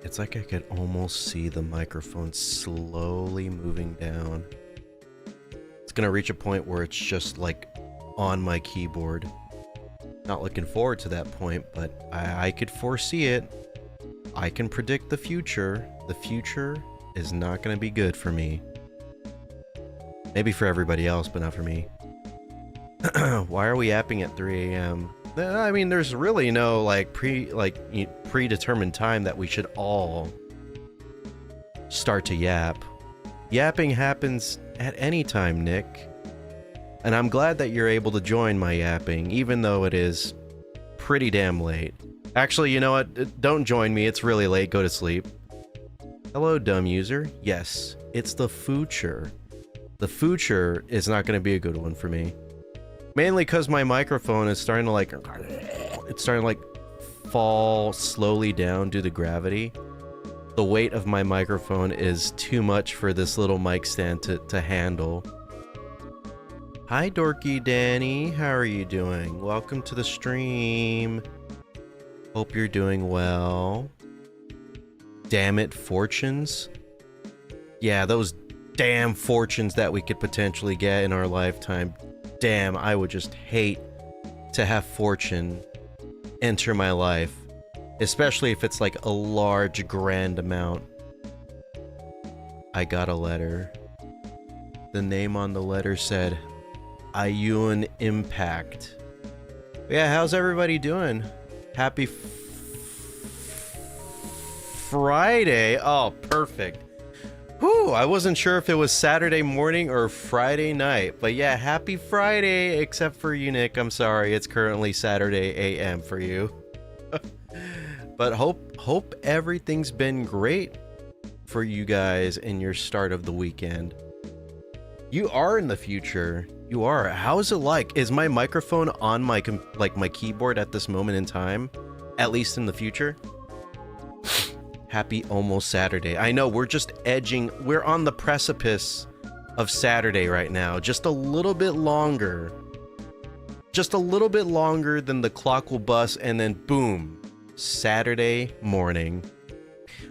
It's like I could almost see the microphone slowly moving down. It's gonna reach a point where it's just like on my keyboard. Not looking forward to that point, but I could foresee it. I can predict the future. The future is not gonna be good for me. Maybe for everybody else, but not for me. Why are we yapping at 3 a.m.? I mean, there's really no predetermined time that we should all start to yap. Yapping happens at any time, Nick. And I'm glad that you're able to join my yapping, even though it is pretty damn late. Actually, you know what? Don't join me. It's really late. Go to sleep. Hello, dumb user. Yes, it's the future. The future is not going to be a good one for me. Mainly because my microphone is starting to fall slowly down due to gravity. The weight of my microphone is too much for this little mic stand to handle. Hi, Dorky Danny. How are you doing? Welcome to the stream. Hope you're doing well. Damn it, fortunes. Yeah, those damn fortunes that we could potentially get in our lifetime. Damn, I would just hate to have fortune enter my life, especially if it's like a large, grand amount. I got a letter. The name on the letter said, Ioun Impact. Yeah, how's everybody doing? Happy Friday. Oh, perfect. Whew, I wasn't sure if it was Saturday morning or Friday night, but yeah, happy Friday, except for you, Nick. I'm sorry, it's currently Saturday AM for you. But hope everything's been great for you guys in your start of the weekend. You are in the future. You are. How is it like? Is my microphone on my my keyboard at this moment in time? At least in the future? Happy almost Saturday. I know, we're just edging. We're on the precipice of Saturday right now. Just a little bit longer. Just a little bit longer than the clock will bust, and then boom, Saturday morning.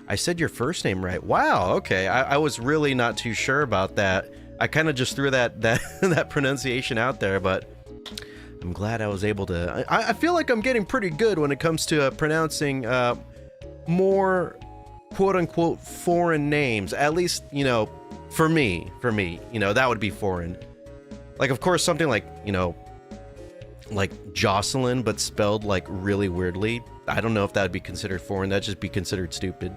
I said your first name right. Wow, okay. I was really not too sure about that. I kind of just threw that pronunciation out there, but I'm glad I was able to. I feel like I'm getting pretty good when it comes to pronouncing more quote-unquote foreign names, at least, you know, for me, you know, that would be foreign. Like, of course, something like, you know, like Jocelyn, but spelled like really weirdly. I don't know if that would be considered foreign. That'd just be considered stupid.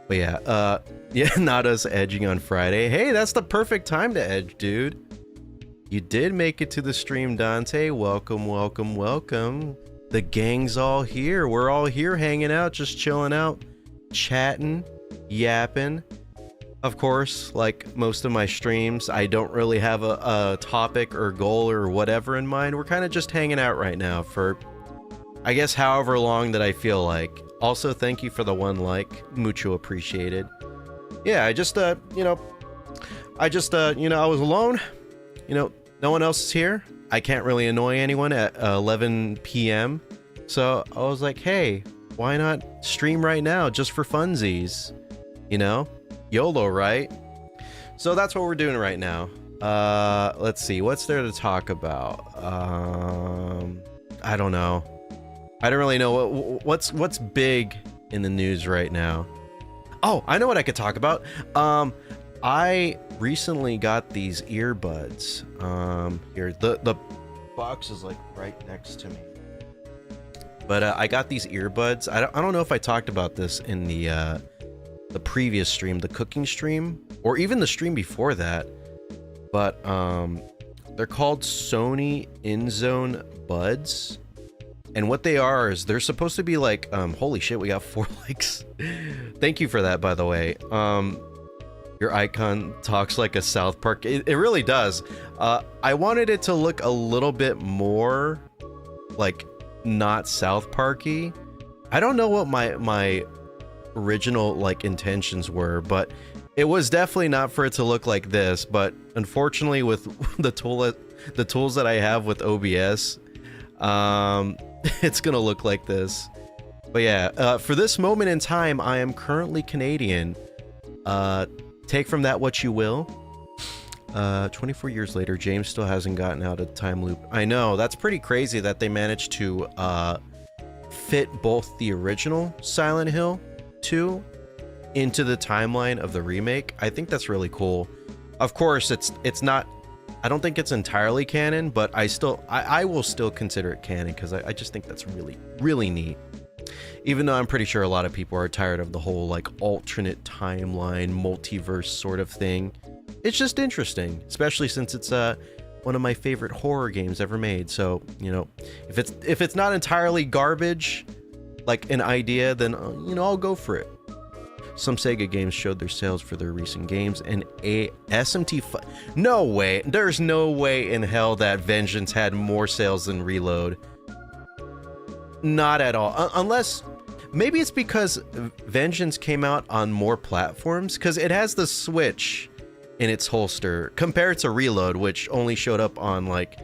But yeah, yeah, not us edging on Friday. Hey, that's the perfect time to edge, dude. You did make it to the stream, Dante. Welcome, welcome, welcome. The gang's all here. We're all here hanging out, just chilling out, chatting, yapping. Of course, like most of my streams, I don't really have a topic or goal or whatever in mind. We're kind of just hanging out right now for, I guess, however long that I feel like. Also, thank you for the one like. Mucho appreciated. Yeah, I just, you know, I was alone. You know, no one else is here. I can't really annoy anyone at 11 p.m. So I was like, hey, why not stream right now just for funsies? You know? YOLO, right? So that's what we're doing right now. Let's see. What's there to talk about? I don't know. I don't really know what's big in the news right now. Oh, I know what I could talk about. I recently got these earbuds. Here, the box is like right next to me. But I got these earbuds. I don't know if I talked about this in the previous stream, the cooking stream, or even the stream before that. But they're called Sony InZone Buds. And what they are is they're supposed to be like, holy shit, we got 4 likes. Thank you for that, by the way. Your icon talks like a South Park. It really does. I wanted it to look a little bit more like not South Parky. I don't know what my original like intentions were, but It was definitely not for it to look like this, but unfortunately with the tools that I have with OBS, it's gonna look like this. But yeah, for this moment in time, I am currently Canadian. Take from that what you will. 24 years later, James still hasn't gotten out of time loop. I know, that's pretty crazy that they managed to fit both the original Silent Hill 2 into the timeline of the remake. I think that's really cool. Of course, it's not, I don't think it's entirely canon, but I will still consider it canon because I just think that's really, really neat. Even though I'm pretty sure a lot of people are tired of the whole like alternate timeline, multiverse sort of thing. It's just interesting, especially since it's one of my favorite horror games ever made. So, you know, if it's not entirely garbage, like an idea, then you know, I'll go for it. Some Sega games showed their sales for their recent games, and a SMT5. No way. There's no way in hell that Vengeance had more sales than Reload. Not at all. Unless maybe it's because Vengeance came out on more platforms, because it has the Switch in its holster compared to Reload, which only showed up on like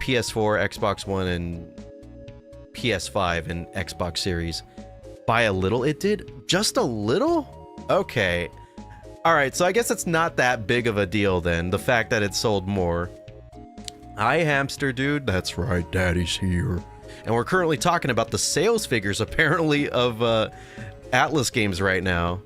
PS4, Xbox One, and PS5 and Xbox Series. By a little, it did? Just a little? Okay. Alright, so I guess it's not that big of a deal then, the fact that it sold more. Hi, hamster dude. That's right, Daddy's here. And we're currently talking about the sales figures, apparently, of Atlas games right now.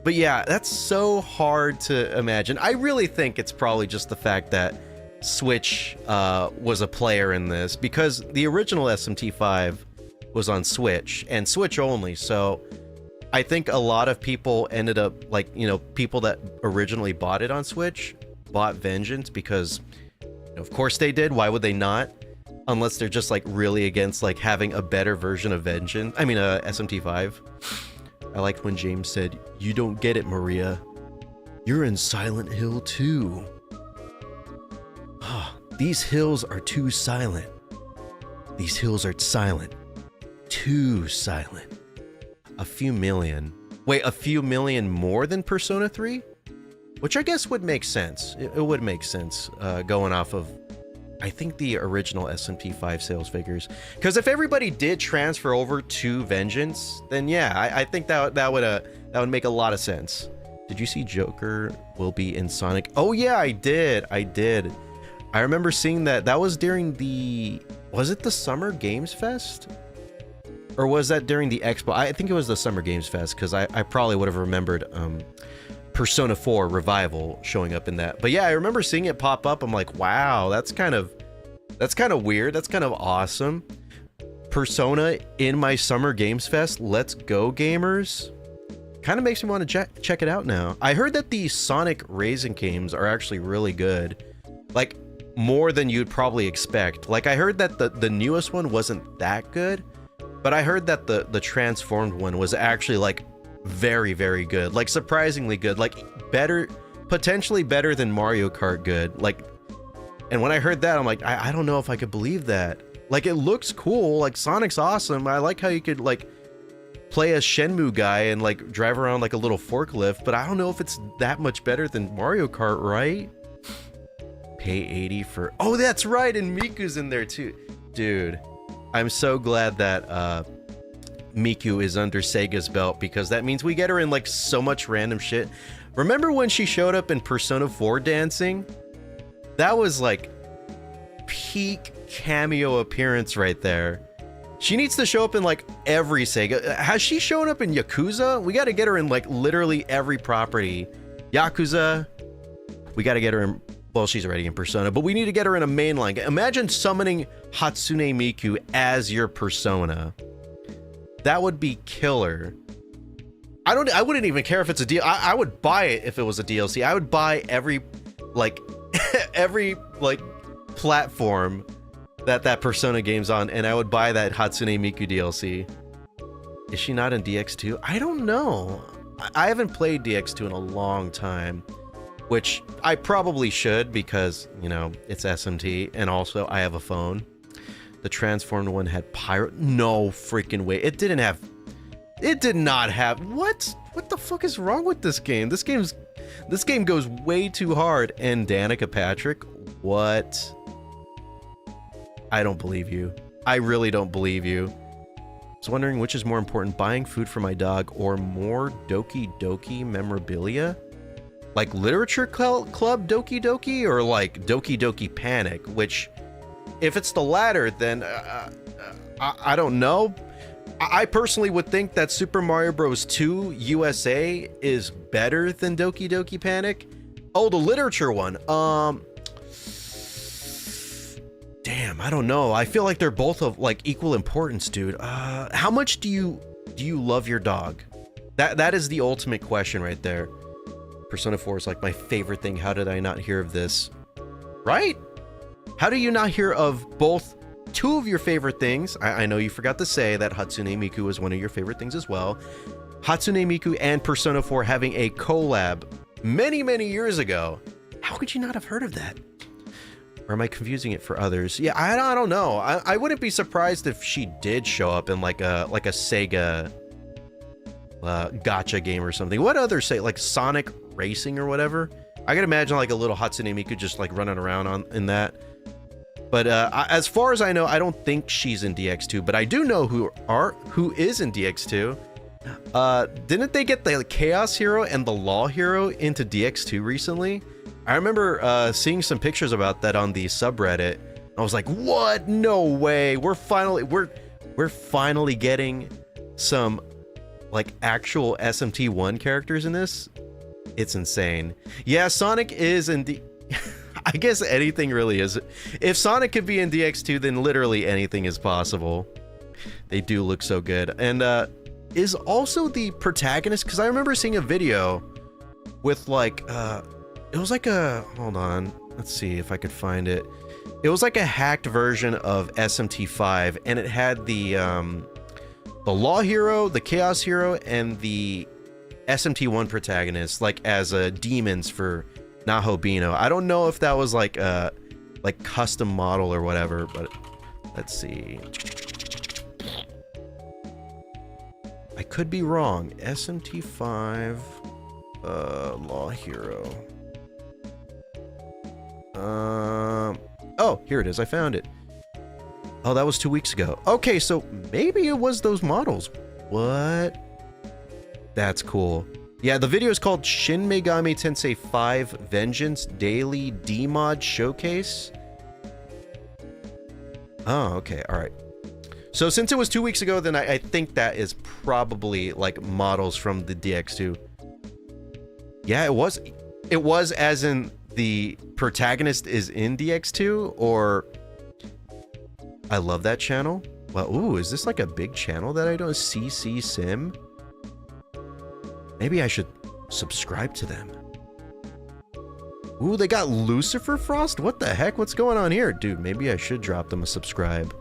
But yeah, that's so hard to imagine. I really think it's probably just the fact that Switch was a player in this, because the original SMT5 was on Switch, and Switch only, so I think a lot of people ended up, like, you know, people that originally bought it on Switch bought Vengeance because, of course they did. Why would they not? Unless they're just, like, really against, like, having a better version of Vengeance. I mean, SMT5. I liked when James said, "You don't get it, Maria. You're in Silent Hill too." These hills are too silent. These hills are silent. Too silent. A few million. Wait, a few million more than Persona 3? Which I guess would make sense. It would make sense, going off of, I think, the original SMT5 sales figures. Because if everybody did transfer over to Vengeance, then yeah, I think that would make a lot of sense. Did you see Joker will be in Sonic? Oh yeah, I did. I remember seeing that. That was during the... Was it the Summer Games Fest? Or was that during the Expo? I think it was the Summer Games Fest, because I probably would have remembered Persona 4 Revival showing up in that. But yeah, I remember seeing it pop up. I'm like, wow, that's kind of weird. That's kind of awesome. Persona in my Summer Games Fest. Let's go, gamers. Kind of makes me want to check it out now. I heard that the Sonic Racing games are actually really good. Like, more than you'd probably expect. Like, I heard that the newest one wasn't that good. But I heard that the transformed one was actually, like, very, very good. Like, surprisingly good. Like, better, potentially better than Mario Kart good. Like, and when I heard that, I'm like, I don't know if I could believe that. Like, it looks cool. Like, Sonic's awesome. I like how you could, like, play a Shenmue guy and, like, drive around like a little forklift. But I don't know if it's that much better than Mario Kart, right? Pay 80 for... Oh, that's right. And Miku's in there, too. Dude. I'm so glad that Miku is under Sega's belt, because that means we get her in like so much random shit. Remember when she showed up in Persona 4 dancing? That was like peak cameo appearance right there. She needs to show up in like every Sega. Has she shown up in Yakuza? We got to get her in like literally every property. Yakuza. We got to get her in... Well, she's already in Persona, but we need to get her in a mainline. Imagine summoning Hatsune Miku as your Persona. That would be killer. I wouldn't even care if it's a deal. I would buy it if it was a DLC. I would buy every, like, every, like, platform that Persona game's on, and I would buy that Hatsune Miku DLC. Is she not in DX2? I don't know. I haven't played DX2 in a long time. Which I probably should, because, you know, it's SMT, and also I have a phone. The transformed one had pyro. No freaking way. It did not have. What? What the fuck is wrong with this game? This game's This game goes way too hard. And Danica Patrick, what? I don't believe you. I really don't believe you. I was wondering which is more important, buying food for my dog or more Doki Doki memorabilia? Like Literature Club Doki Doki, or like Doki Doki Panic, which, if it's the latter, then I don't know. I personally would think that Super Mario Bros. 2 USA is better than Doki Doki Panic. Oh, the literature one. Damn, I don't know. I feel like they're both of like equal importance, dude. How much do you love your dog? That is the ultimate question right there. Persona 4 is like my favorite thing. How did I not hear of this? Right? How do you not hear of both two of your favorite things? I know you forgot to say that Hatsune Miku was one of your favorite things as well. Hatsune Miku and Persona 4 having a collab many, many years ago. How could you not have heard of that? Or am I confusing it for others? Yeah, I don't know. I wouldn't be surprised if she did show up in like a Sega gotcha game or something. What other, say, like Sonic Racing or whatever? I can imagine like a little Hatsune Miku just like running around in that. But as far as I know, I don't think she's in DX2, but I do know who is in DX2. Didn't they get the Chaos Hero and the Law Hero into DX2 recently? I remember seeing some pictures about that on the subreddit. I was like, what? No way. We're finally getting some like actual SMT1 characters in this. It's insane. Yeah, Sonic is in I guess anything really is. If Sonic could be in DX2, then literally anything is possible. They do look so good. And is also the protagonist, because I remember seeing a video with like it was like a, hold on, let's see if I could find it. It was like a hacked version of SMT5, and it had the Law Hero, the Chaos Hero, and the SMT1 protagonist like as demons for Nahobino. I don't know if that was like a custom model or whatever, but let's see. I could be wrong. SMT5 Law Hero. Oh, here it is. I found it. Oh, that was 2 weeks ago. Okay, so maybe it was those models. What? That's cool. Yeah, the video is called Shin Megami Tensei 5 Vengeance Daily D-Mod Showcase. Oh, okay. All right. So since it was 2 weeks ago, then I think that is probably like models from the DX2. Yeah, it was. It was as in the protagonist is in DX2, or I love that channel. Well, ooh, is this like a big channel that I don't? CC Sim? Maybe I should subscribe to them. Ooh, they got Lucifer Frost? What the heck? What's going on here? Dude, maybe I should drop them a subscribe.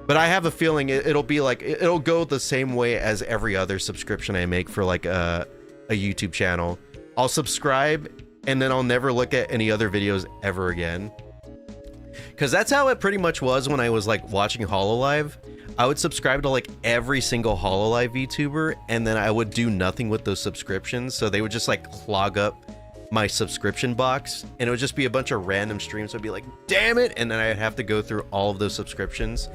But I have a feeling it'll be like, it'll go the same way as every other subscription I make for like a YouTube channel. I'll subscribe and then I'll never look at any other videos ever again. Because that's how it pretty much was when I was like watching HoloLive. I would subscribe to like every single HoloLive VTuber, and then I would do nothing with those subscriptions. So they would just like clog up my subscription box, and it would just be a bunch of random streams. I'd be like, damn it. And then I'd have to go through all of those subscriptions.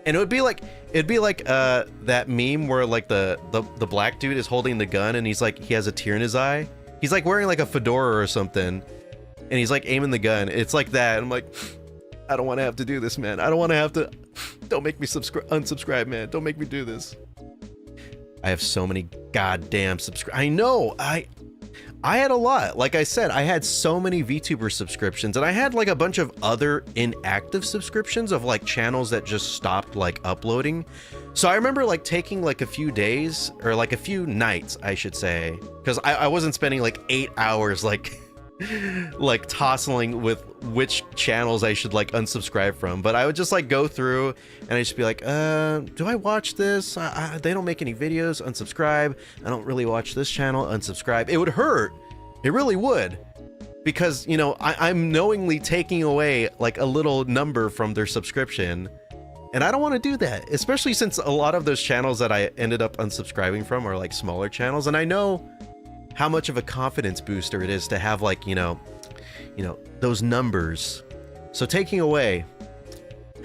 And it'd be like that meme where like the black dude is holding the gun and he's like, he has a tear in his eye. He's like wearing like a fedora or something, and he's like aiming the gun. It's like that. And I'm like, I don't want to have to do this, man. I don't want to have to. Don't make me unsubscribe, man. Don't make me do this. I have so many goddamn I know. I had a lot. Like I said, I had so many VTuber subscriptions, and I had like a bunch of other inactive subscriptions of like channels that just stopped like uploading. So I remember like taking like a few days, or like a few nights, I should say, because I wasn't spending like 8 hours like tossing with which channels I should like unsubscribe from. But I would just like go through and I'd just be like, do I watch this? They don't make any videos, unsubscribe. I don't really watch this channel, unsubscribe. It would hurt. It really would. Because, you know, I'm knowingly taking away like a little number from their subscription. And I don't want to do that, especially since a lot of those channels that I ended up unsubscribing from are like smaller channels. And I know how much of a confidence booster it is to have, like, you know, those numbers. So taking away,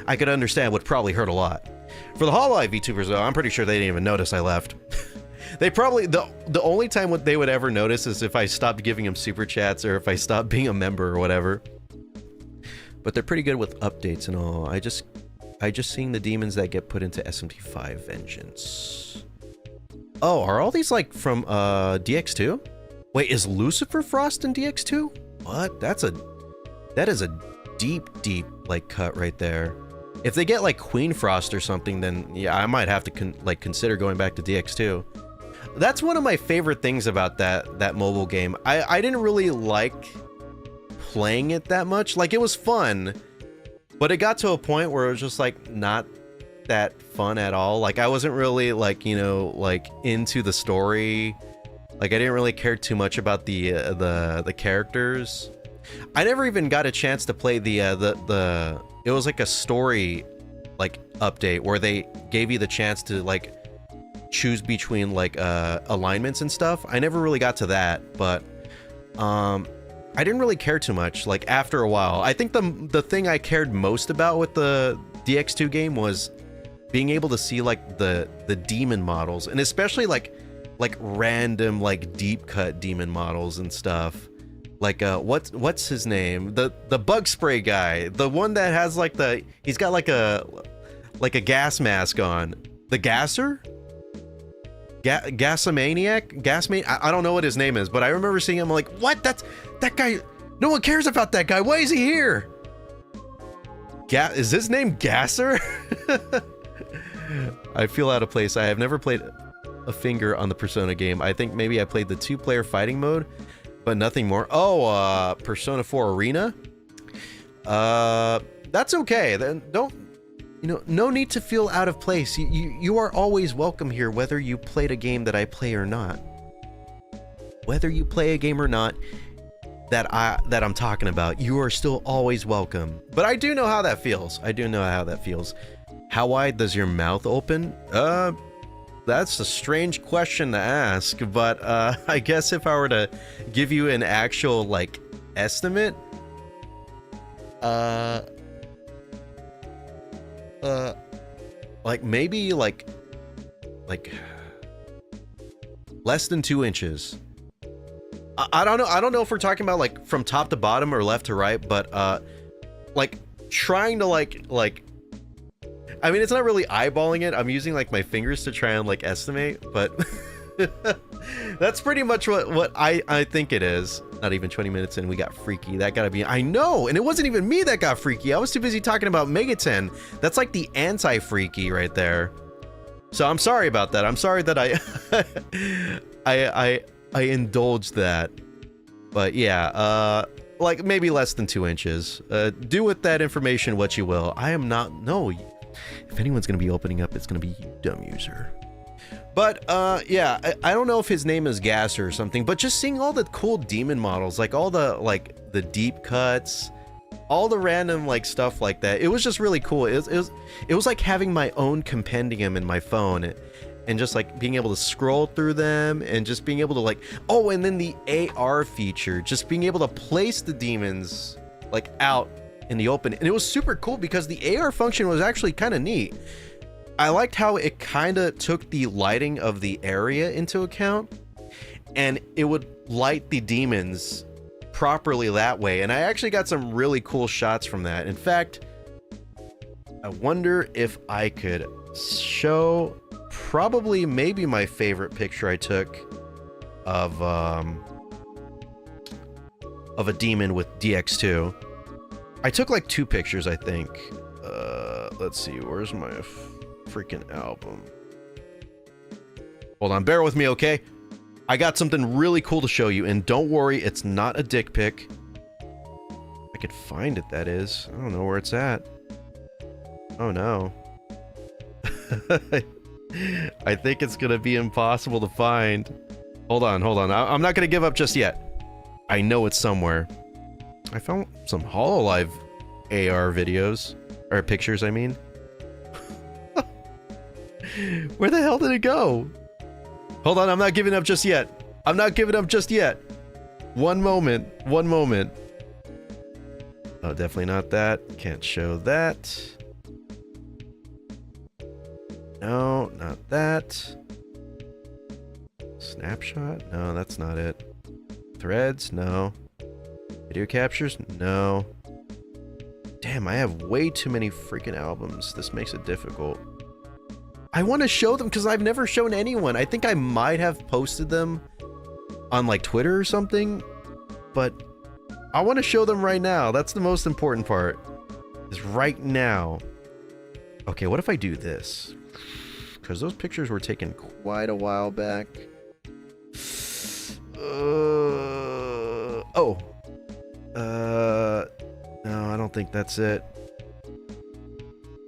I could understand would probably hurt a lot. For the Hololive VTubers, though, I'm pretty sure they didn't even notice I left. They probably, the only time what they would ever notice is if I stopped giving them super chats or if I stopped being a member or whatever. But they're pretty good with updates and all. I just seen the demons that get put into SMT5 Vengeance. Oh, are all these like from DX2? Wait, is Lucifer Frost in DX2? What? That is a deep like cut right there. If they get like Queen Frost or something, then yeah, I might have to consider going back to DX2. That's one of my favorite things about that mobile game. I didn't really like playing it that much. Like, it was fun, but it got to a point where it was just like not that fun at all. Like, I wasn't really like, you know, like into the story. Like, I didn't really care too much about the characters. I never even got a chance to play the it was like a story like update where they gave you the chance to like choose between like alignments and stuff. I never really got to that, but I didn't really care too much. Like, after a while, I think the thing I cared most about with the DX2 game was being able to see like the demon models, and especially like random like deep cut demon models and stuff. Like what's his name? The bug spray guy, the one that has like he's got like a gas mask on. The Gasser? Gasmaniac? I don't know what his name is, but I remember seeing him like, what? That guy, no one cares about that guy. Why is he here? Is his name Gasser? I feel out of place. I have never played a finger on the Persona game. I think maybe I played the 2-player fighting mode, but nothing more. Oh, Persona 4 Arena? That's okay. Then no need to feel out of place. You are always welcome here, whether you played a game that I play or not. Whether you play a game or not that I'm talking about, you are still always welcome. But I do know how that feels. How wide does your mouth open? That's a strange question to ask, but I guess if I were to give you an actual like estimate, like maybe like less than 2 inches. I don't know if we're talking about like from top to bottom or left to right, but like trying to like I mean, it's not really eyeballing it. I'm using like my fingers to try and like estimate, but that's pretty much what I think it is. Not even 20 minutes in, we got freaky. That gotta be, I know, and it wasn't even me that got freaky. I was too busy talking about Megaten. That's like the anti-freaky right there. So I'm sorry about that. I'm sorry that I indulged that. But yeah, like maybe less than 2 inches. Do with that information what you will. I am not, no. If anyone's gonna be opening up, it's gonna be you, dumb user. But yeah, I don't know if his name is Gasser or something, but just seeing all the cool demon models, like all the deep cuts, all the random like stuff like that, it was just really cool. It was like having my own compendium in my phone, and just like being able to scroll through them, and just being able to like, oh, and then the AR feature, just being able to place the demons like out in the open. And it was super cool because the AR function was actually kind of neat. I liked how it kind of took the lighting of the area into account, and it would light the demons properly that way. And I actually got some really cool shots from that. In fact, I wonder if I could show probably maybe my favorite picture I took of a demon with DX2. I took like 2 pictures, I think. Let's see, where's my freaking album? Hold on, bear with me, okay? I got something really cool to show you, and don't worry, it's not a dick pic. I could find it, that is. I don't know where it's at. Oh no. I think it's gonna be impossible to find. Hold on. I'm not gonna give up just yet. I know it's somewhere. I found some Hololive AR videos, or pictures, I mean. Where the hell did it go? Hold on, I'm not giving up just yet. I'm not giving up just yet. One moment. One moment. Oh, definitely not that. Can't show that. No, not that. Snapshot? No, that's not it. Threads? No. Video captures? No. Damn, I have way too many freaking albums. This makes it difficult. I want to show them because I've never shown anyone. I think I might have posted them on like Twitter or something, but I want to show them right now. That's the most important part, is right now. Okay, what if I do this? Because those pictures were taken quite a while back. No, I don't think that's it.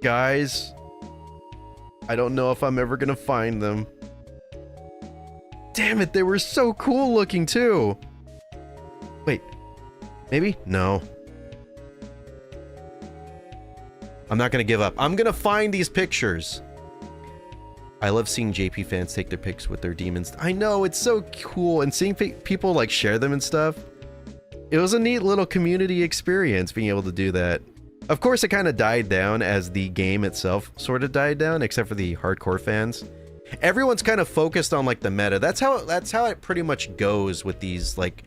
Guys, I don't know if I'm ever gonna find them. Damn it, they were so cool looking too. Wait, maybe? No. I'm not gonna give up. I'm gonna find these pictures. I love seeing JP fans take their pics with their demons. I know, it's so cool, and seeing people like share them and stuff. It was a neat little community experience being able to do that. Of course, it kind of died down as the game itself sort of died down, except for the hardcore fans. Everyone's kind of focused on like the meta. That's how it pretty much goes with these like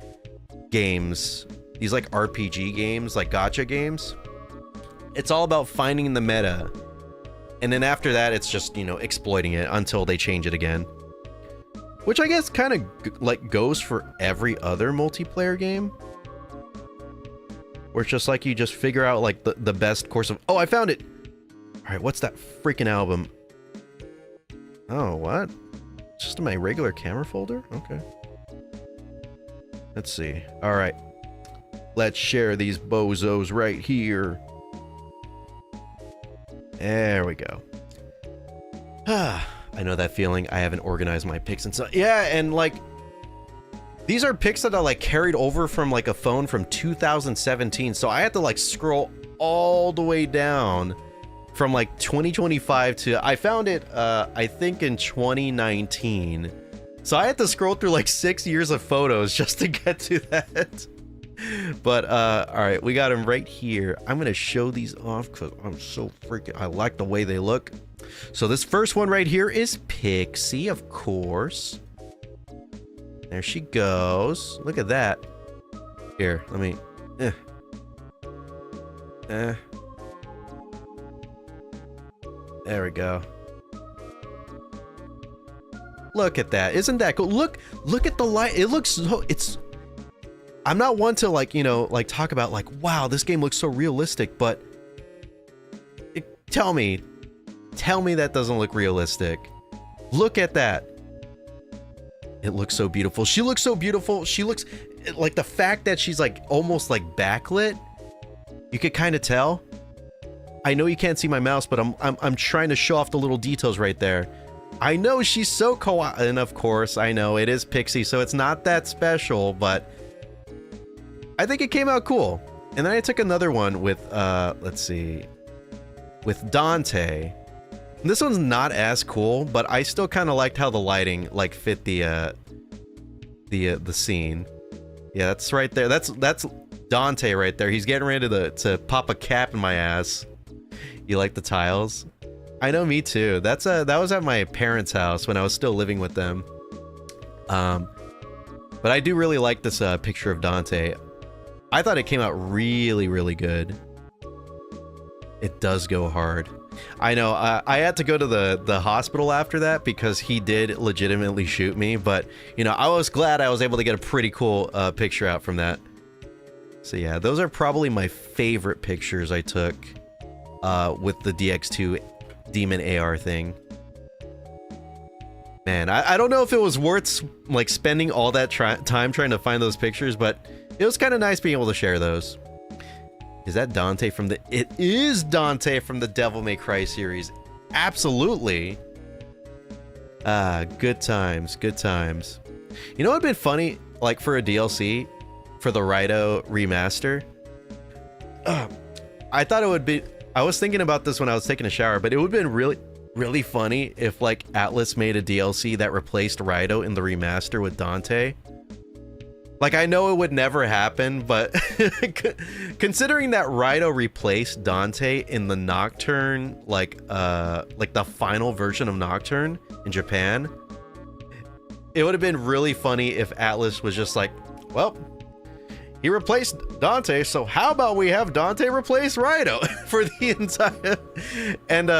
games, these like RPG games, like gacha games. It's all about finding the meta. And then after that, it's just, you know, exploiting it until they change it again. Which I guess kind of like goes for every other multiplayer game. Where it's just like you just figure out like the best course of... Oh, I found it! Alright, what's that freaking album? Oh, what? It's just in my regular camera folder? Okay. Let's see. Alright. Let's share these bozos right here. There we go. I know that feeling. I haven't organized my pics and so... Yeah, and like... These are pics that I like carried over from like a phone from 2017. So I had to like scroll all the way down from like 2025 to... I found it, I think in 2019. So I had to scroll through like 6 years of photos just to get to that. But, alright, we got them right here. I'm gonna show these off because I'm so freaking... I like the way they look. So this first one right here is Pixie, of course. There she goes. Look at that. Here, let me... There we go. Look at that. Isn't that cool? Look at the light. It looks so... It's... I'm not one to like, you know, like talk about like, wow, this game looks so realistic, but... Tell me that doesn't look realistic. Look at that. It looks so beautiful. She looks so beautiful. She looks like the fact that she's like almost like backlit. You could kind of tell. I know you can't see my mouse, but I'm trying to show off the little details right there. I know she's so and of course I know it is Pixie, so it's not that special, but I think it came out cool. And then I took another one with let's see, with Dante. This one's not as cool, but I still kind of liked how the lighting like fit the scene. Yeah, that's right there. That's Dante right there. He's getting ready to pop a cap in my ass. You like the tiles? I know, me too. That was at my parents' house when I was still living with them. But I do really like this picture of Dante. I thought it came out really, really good. It does go hard. I know, I had to go to the hospital after that because he did legitimately shoot me, but, you know, I was glad I was able to get a pretty cool picture out from that. So yeah, those are probably my favorite pictures I took with the DX2 Demon AR thing. Man, I don't know if it was worth, like, spending all that time trying to find those pictures, but it was kind of nice being able to share those. Is that Dante from the... It is Dante from the Devil May Cry series. Absolutely. Good times. Good times. You know what would have been funny? Like, for a DLC? For the Raito remaster? I thought it would be... I was thinking about this when I was taking a shower, but it would have been really... really funny if like Atlas made a DLC that replaced Raido in the remaster with Dante. Like, I know it would never happen, but considering that Raido replaced Dante in the Nocturne, like the final version of Nocturne in Japan, it would have been really funny if Atlas was just like, well, he replaced Dante, so how about we have Dante replace Raido for the entire... And,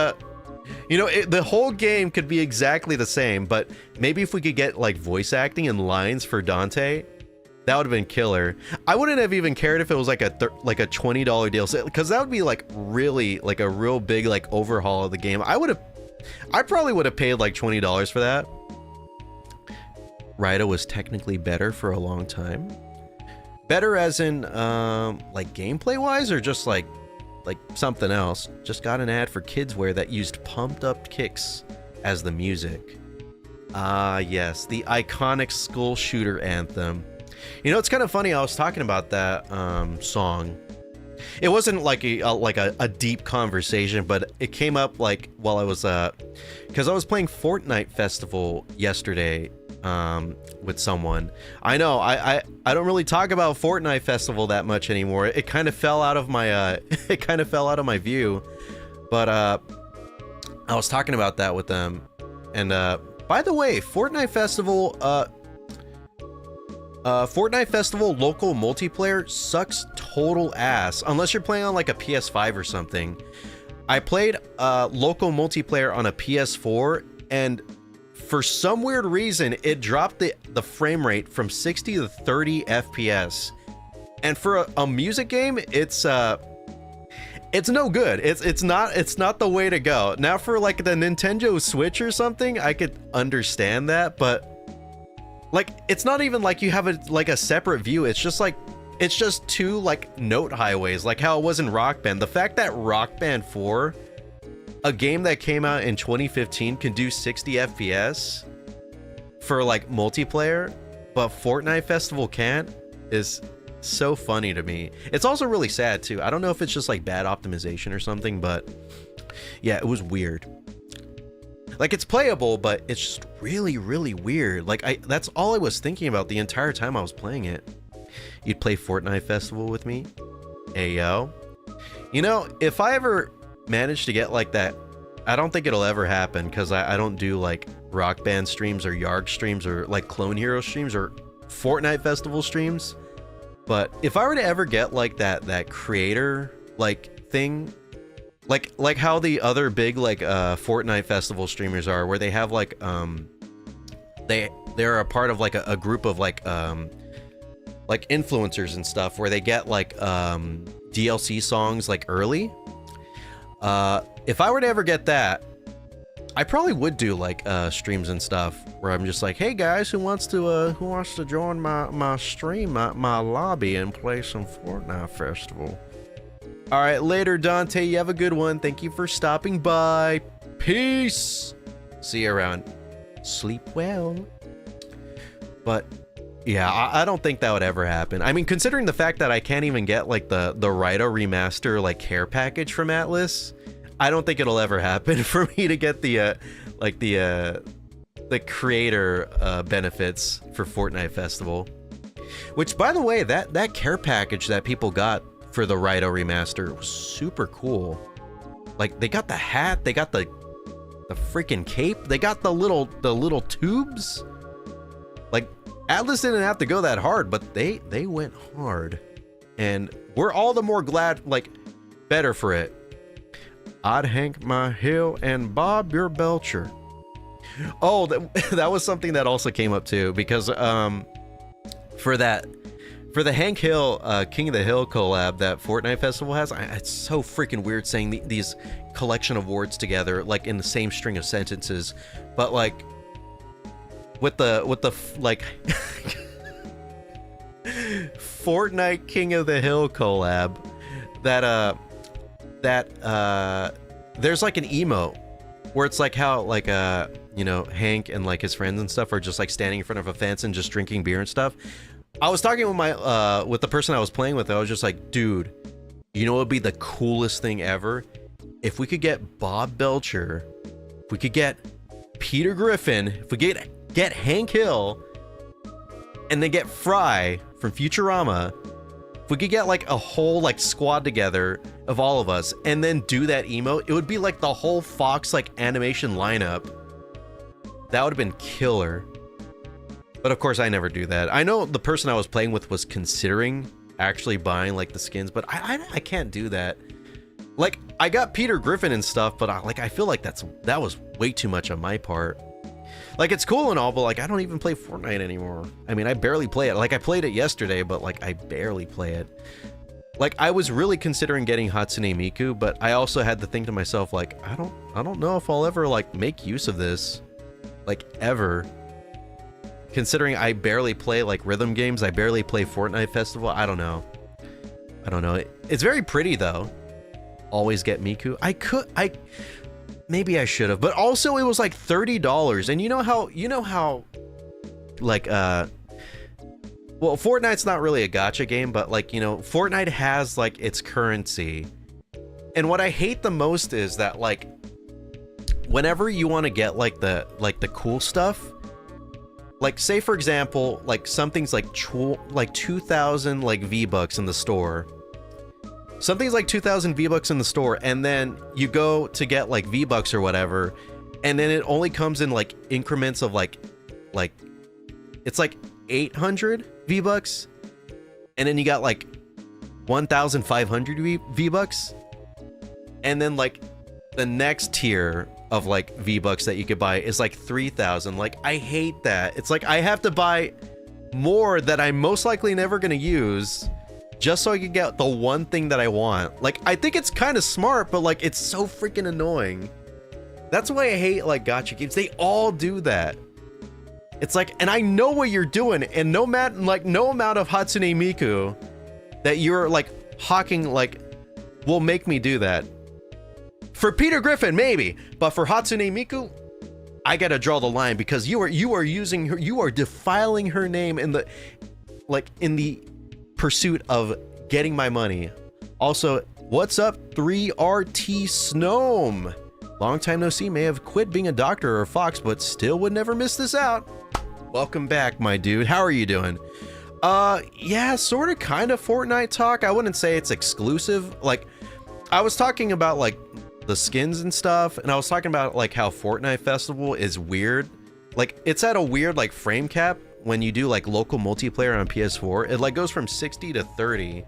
you know, the whole game could be exactly the same, but maybe if we could get, like, voice acting and lines for Dante, that would have been killer. I wouldn't have even cared if it was like a $20 DLC, because that would be, like, really, like, a real big, like, overhaul of the game. I probably would have paid, like, $20 for that. Raido was technically better for a long time. Better as in, like, gameplay-wise, or just, like something else? Just got an ad for kids wear that used pumped up kicks as the music. Ah, yes, the iconic school shooter anthem. You know, it's kind of funny, I was talking about that song. It wasn't like a deep conversation, but it came up like while I was because I was playing Fortnite Festival yesterday with someone. I know I don't really talk about Fortnite Festival that much anymore. It kind of fell out of my it kind of fell out of my view. But I was talking about that with them. And by the way, Fortnite Festival local multiplayer sucks total ass unless you're playing on like a PS5 or something. I played local multiplayer on a PS4, and for some weird reason it dropped the frame rate from 60 to 30 FPS. And for a music game, it's no good. It's not the way to go. Now for like the Nintendo Switch or something, I could understand that, but like, it's not even like you have a separate view. It's just two like note highways, like how it was in Rock Band. The fact that Rock Band 4, a game that came out in 2015, can do 60 FPS for like multiplayer, but Fortnite Festival can't, is so funny to me. It's also really sad too. I don't know if it's just like bad optimization or something, but yeah, it was weird. Like, it's playable, but it's just really, really weird. Like, that's all I was thinking about the entire time I was playing it. You'd play Fortnite Festival with me? Ayo. You know, if I ever manage to get like that, I don't think it'll ever happen, because I don't do like Rock Band streams or Yarg streams or like Clone Hero streams or Fortnite Festival streams. But if I were to ever get like that creator like thing, like how the other big like Fortnite Festival streamers are, where they have like they're a part of like a group of like influencers and stuff, where they get like DLC songs like early. If I were to ever get that, I probably would do like streams and stuff where I'm just like, hey guys, who wants to join my stream, my lobby, and play some Fortnite Festival? All right, later, Dante. You have a good one. Thank you for stopping by. Peace. See you around. Sleep well. But yeah, I don't think that would ever happen. I mean, considering the fact that I can't even get like the Raido remaster like care package from Atlas, I don't think it'll ever happen for me to get the creator benefits for Fortnite Festival. Which, by the way, that care package that people got for the Raido remaster was super cool. Like, they got the hat, they got the freaking cape, they got the little tubes. Like, Atlas didn't have to go that hard, but they went hard, and we're all the more glad, like, better for it. I'd Hank my Hill and Bob your Belcher. Oh, that was something that also came up too, because for the Hank Hill King of the Hill collab that Fortnite Festival has, it's so freaking weird saying these collection of words together like in the same string of sentences, but like with the like Fortnite King of the Hill collab, there's like an emote where it's like how like you know, Hank and like his friends and stuff are just like standing in front of a fence and just drinking beer and stuff. I was talking with my with the person I was playing with. I was just like, dude, you know what would be the coolest thing ever? If we could get Bob Belcher If we could get Peter Griffin, if we get Hank Hill, and then get Fry from Futurama, if we could get like a whole like squad together of all of us and then do that emote, it would be like the whole Fox like animation lineup. That would have been killer. But of course I never do that. I know the person I was playing with was considering actually buying like the skins, but I can't do that. Like, I got Peter Griffin and stuff, but I feel like that was way too much on my part. Like, it's cool and all, but like, I don't even play Fortnite anymore. I mean, I barely play it. Like, I played it yesterday, but like, I barely play it. Like, I was really considering getting Hatsune Miku, but I also had to think to myself, like, I don't know if I'll ever like make use of this, like, ever. Considering I barely play like rhythm games, I barely play Fortnite Festival. I don't know. It's very pretty though. Always get Miku. Maybe I should have, but also it was like $30. And you know how like well, Fortnite's not really a gacha game, but like, you know, Fortnite has like its currency. And what I hate the most is that like whenever you want to get like the cool stuff, like say for example, like something's like 2,000 like V-Bucks in the store. Something's like 2,000 V-Bucks in the store, and then you go to get like V-Bucks or whatever, and then it only comes in like increments of like it's like 800 V-Bucks, and then you got like 1,500 V-Bucks, and then like the next tier of like V-Bucks that you could buy is like 3,000. Like, I hate that. It's like I have to buy more that I'm most likely never gonna use just so I can get the one thing that I want. Like, I think it's kind of smart, but like, it's so freaking annoying. That's why I hate like gacha games. They all do that. It's like, and I know what you're doing, and no amount of Hatsune Miku that you're like hawking like will make me do that. For Peter Griffin, maybe, but for Hatsune Miku, I gotta draw the line, because you are using her, you are defiling her name in the pursuit of getting my money. Also, what's up, 3RT Snome? Long time no see, may have quit being a doctor or a fox, but still would never miss this out. Welcome back, my dude. How are you doing? Yeah, sort of kind of Fortnite talk. I wouldn't say it's exclusive. Like, I was talking about like the skins and stuff, and I was talking about like how Fortnite Festival is weird. Like, it's at a weird like frame cap when you do like local multiplayer on PS4. It like goes from 60 to 30.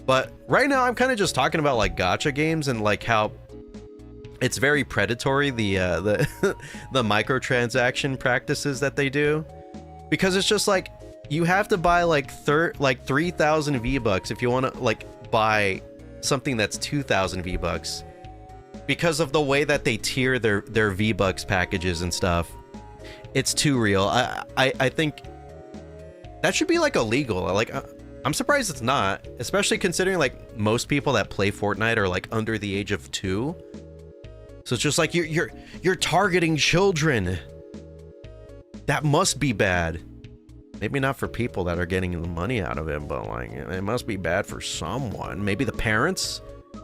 But right now I'm kind of just talking about like gacha games and like how it's very predatory, the the microtransaction practices that they do, because it's just like you have to buy like 3,000 V-Bucks if you want to like buy something that's 2,000 V-Bucks, because of the way that they tier their V-Bucks packages and stuff. It's too real. I think that should be like illegal. Like, I'm surprised it's not, especially considering like most people that play Fortnite are like under the age of 2. So it's just like you're targeting children. That must be bad. Maybe not for people that are getting the money out of it, but like it must be bad for someone. Maybe the parents.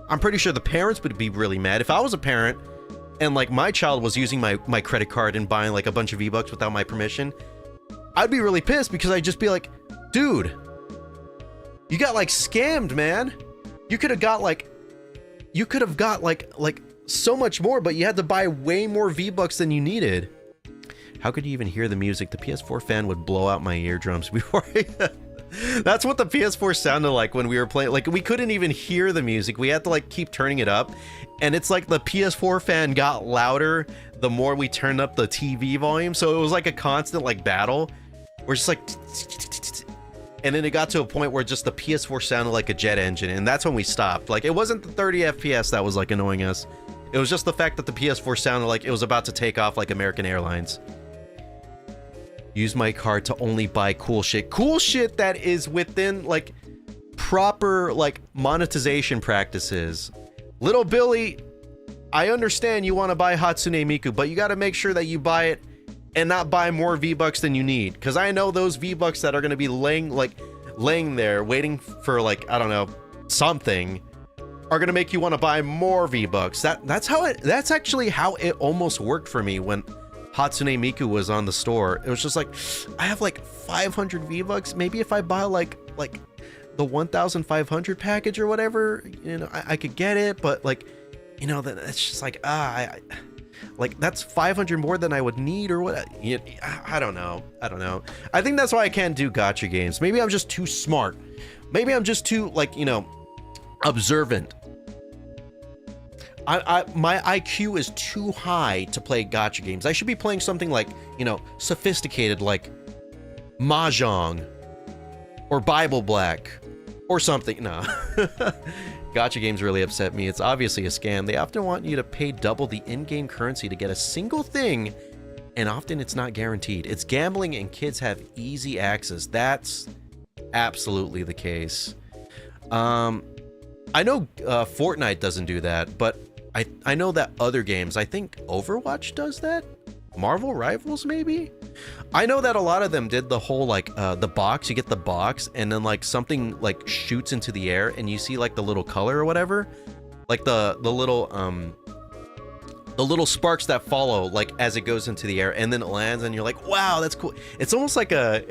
I'm pretty sure the parents would be really mad if I was a parent and like my child was using my credit card and buying like a bunch of V-Bucks without my permission. I'd be really pissed, because I'd just be like, dude, you got like scammed, man. You could have got like so much more, but you had to buy way more V-Bucks than you needed. How could you even hear the music? The PS4 fan would blow out my eardrums before That's what the PS4 sounded like when we were playing. Like, we couldn't even hear the music. We had to like keep turning it up, and it's like the PS4 fan got louder the more we turned up the TV volume. So it was like a constant like battle. We're just like, and then it got to a point where just the PS4 sounded like a jet engine, and that's when we stopped. Like, it wasn't the 30 FPS that was like annoying us. It was just the fact that the PS4 sounded like it was about to take off like American Airlines. Use my card to only buy cool shit. Cool shit that is within like proper like monetization practices. Little Billy, I understand you want to buy Hatsune Miku, but you got to make sure that you buy it and not buy more V-Bucks than you need. Because I know those V-Bucks that are going to be laying there waiting for like, I don't know, something. are gonna make you want to buy more V-Bucks. That's actually how it almost worked for me when Hatsune Miku was on the store. It was just like, I have like 500 V-Bucks. Maybe if I buy like the 1,500 package or whatever, you know, I could get it. But like, you know, that it's just like, like that's 500 more than I would need or what. I don't know. I think that's why I can't do gacha games. Maybe I'm just too smart. Maybe I'm just too, like, you know, observant. My IQ is too high to play gacha games. I should be playing something like, you know, sophisticated, like Mahjong or Bible Black or something. No. Gacha games really upset me. It's obviously a scam. They often want you to pay double the in-game currency to get a single thing, and often it's not guaranteed. It's gambling and kids have easy access. That's absolutely the case. I know Fortnite doesn't do that, but I know that other games, I think Overwatch does that? Marvel Rivals, maybe? I know that a lot of them did the whole, like, the box. You get the box, and then, like, something, like, shoots into the air, and you see, like, the little color or whatever. Like, the little sparks that follow, like, as it goes into the air, and then it lands, and you're like, wow, that's cool. It's almost like a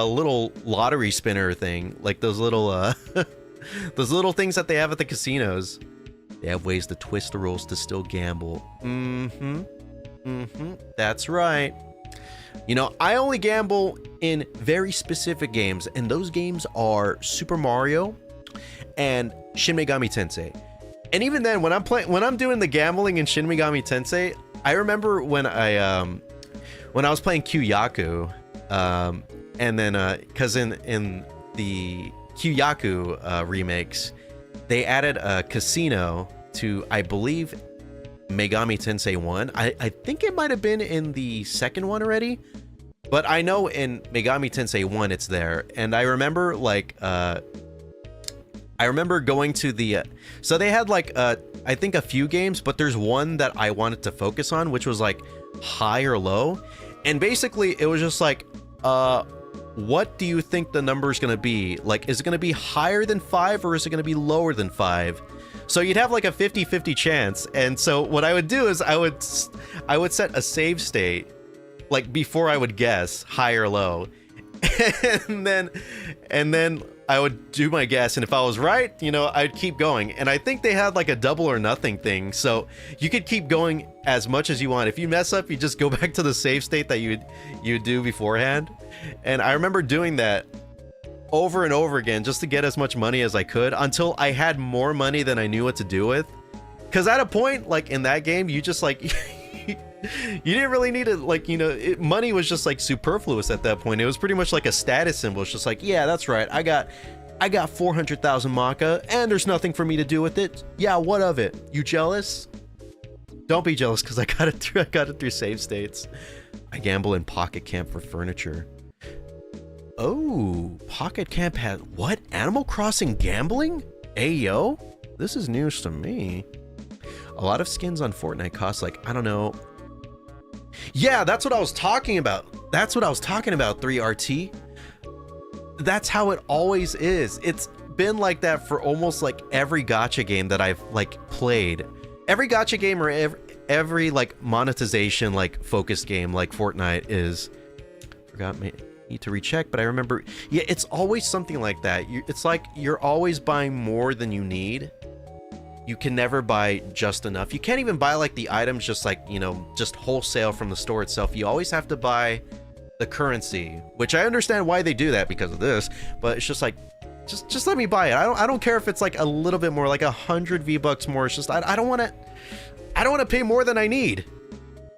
little lottery spinner thing. Like, those little, those little things that they have at the casinos. They have ways to twist the rules to still gamble. That's right. You know, I only gamble in very specific games, and those games are Super Mario and Shin Megami Tensei. And even then, when I'm doing the gambling in Shin Megami Tensei, I remember when I was playing Kyu-Yaku, and then because in the Kyu-Yaku remakes, they added a casino to, I believe, Megami Tensei 1. I think it might have been in the second one already, but I know in Megami Tensei 1 it's there. And I remember, like, I remember going to the so they had, like, I think a few games, but there's one that I wanted to focus on, which was like high or low. And basically it was just like, what do you think the number is going to be? Like, is it going to be higher than 5 or is it going to be lower than 5? So you'd have like a 50-50 chance. And so what I would do is I would set a save state, like, before I would guess high or low. And then I would do my guess, and if I was right, you know, I'd keep going. And I think they had like a double or nothing thing, so you could keep going as much as you want. If you mess up, you just go back to the save state that you'd do beforehand. And I remember doing that over and over again just to get as much money as I could until I had more money than I knew what to do with. Because at a point, like in that game, you just like you didn't really need it, like, you know, money was just like superfluous at that point. It was pretty much like a status symbol. It's just like, yeah, that's right, I got 400,000 Maka and there's nothing for me to do with it. Yeah, what of it? You jealous? Don't be jealous, because I got it through save states. I gamble in Pocket Camp for furniture. Oh, Pocket Camp had what? Animal Crossing gambling? Ayo, this is news to me. A lot of skins on Fortnite cost, like, I don't know. Yeah, that's what I was talking about. That's what I was talking about, 3RT. That's how it always is. It's been like that for almost like every gacha game that I've like played. Every gacha game or every like monetization like focused game like Fortnite is. Forgot me. Need to recheck, but I remember. Yeah, it's always something like that. It's like you're always buying more than you need. You can never buy just enough. You can't even buy like the items just like, you know, just wholesale from the store itself. You always have to buy the currency, which I understand why they do that because of this, but it's just like, just let me buy it. I don't care if it's like a little bit more, like 100 V-Bucks more. It's just, I don't want to pay more than I need,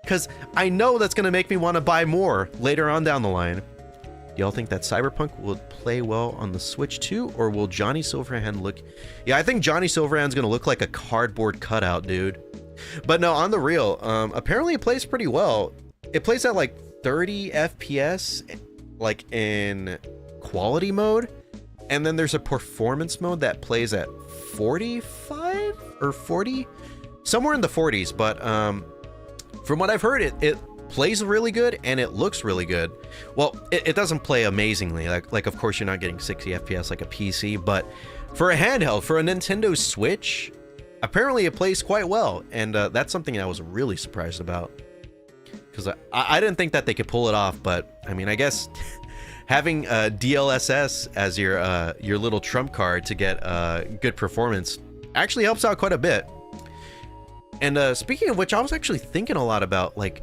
because I know that's going to make me want to buy more later on down the line. Y'all think that Cyberpunk will play well on the Switch too, or will Johnny Silverhand look... Yeah, I think Johnny Silverhand's gonna look like a cardboard cutout, dude. But no, on the real, apparently it plays pretty well. It plays at like 30 FPS, like in quality mode, and then there's a performance mode that plays at 45 or 40, somewhere in the 40s. But from what I've heard, it plays really good and it looks really good. Well, it doesn't play amazingly, like of course you're not getting 60 FPS like a PC, but for a handheld, for a Nintendo Switch, apparently it plays quite well, and that's something I was really surprised about, because I didn't think that they could pull it off. But I mean, I guess having DLSS as your little trump card to get good performance actually helps out quite a bit. And speaking of which, I was actually thinking a lot about, like,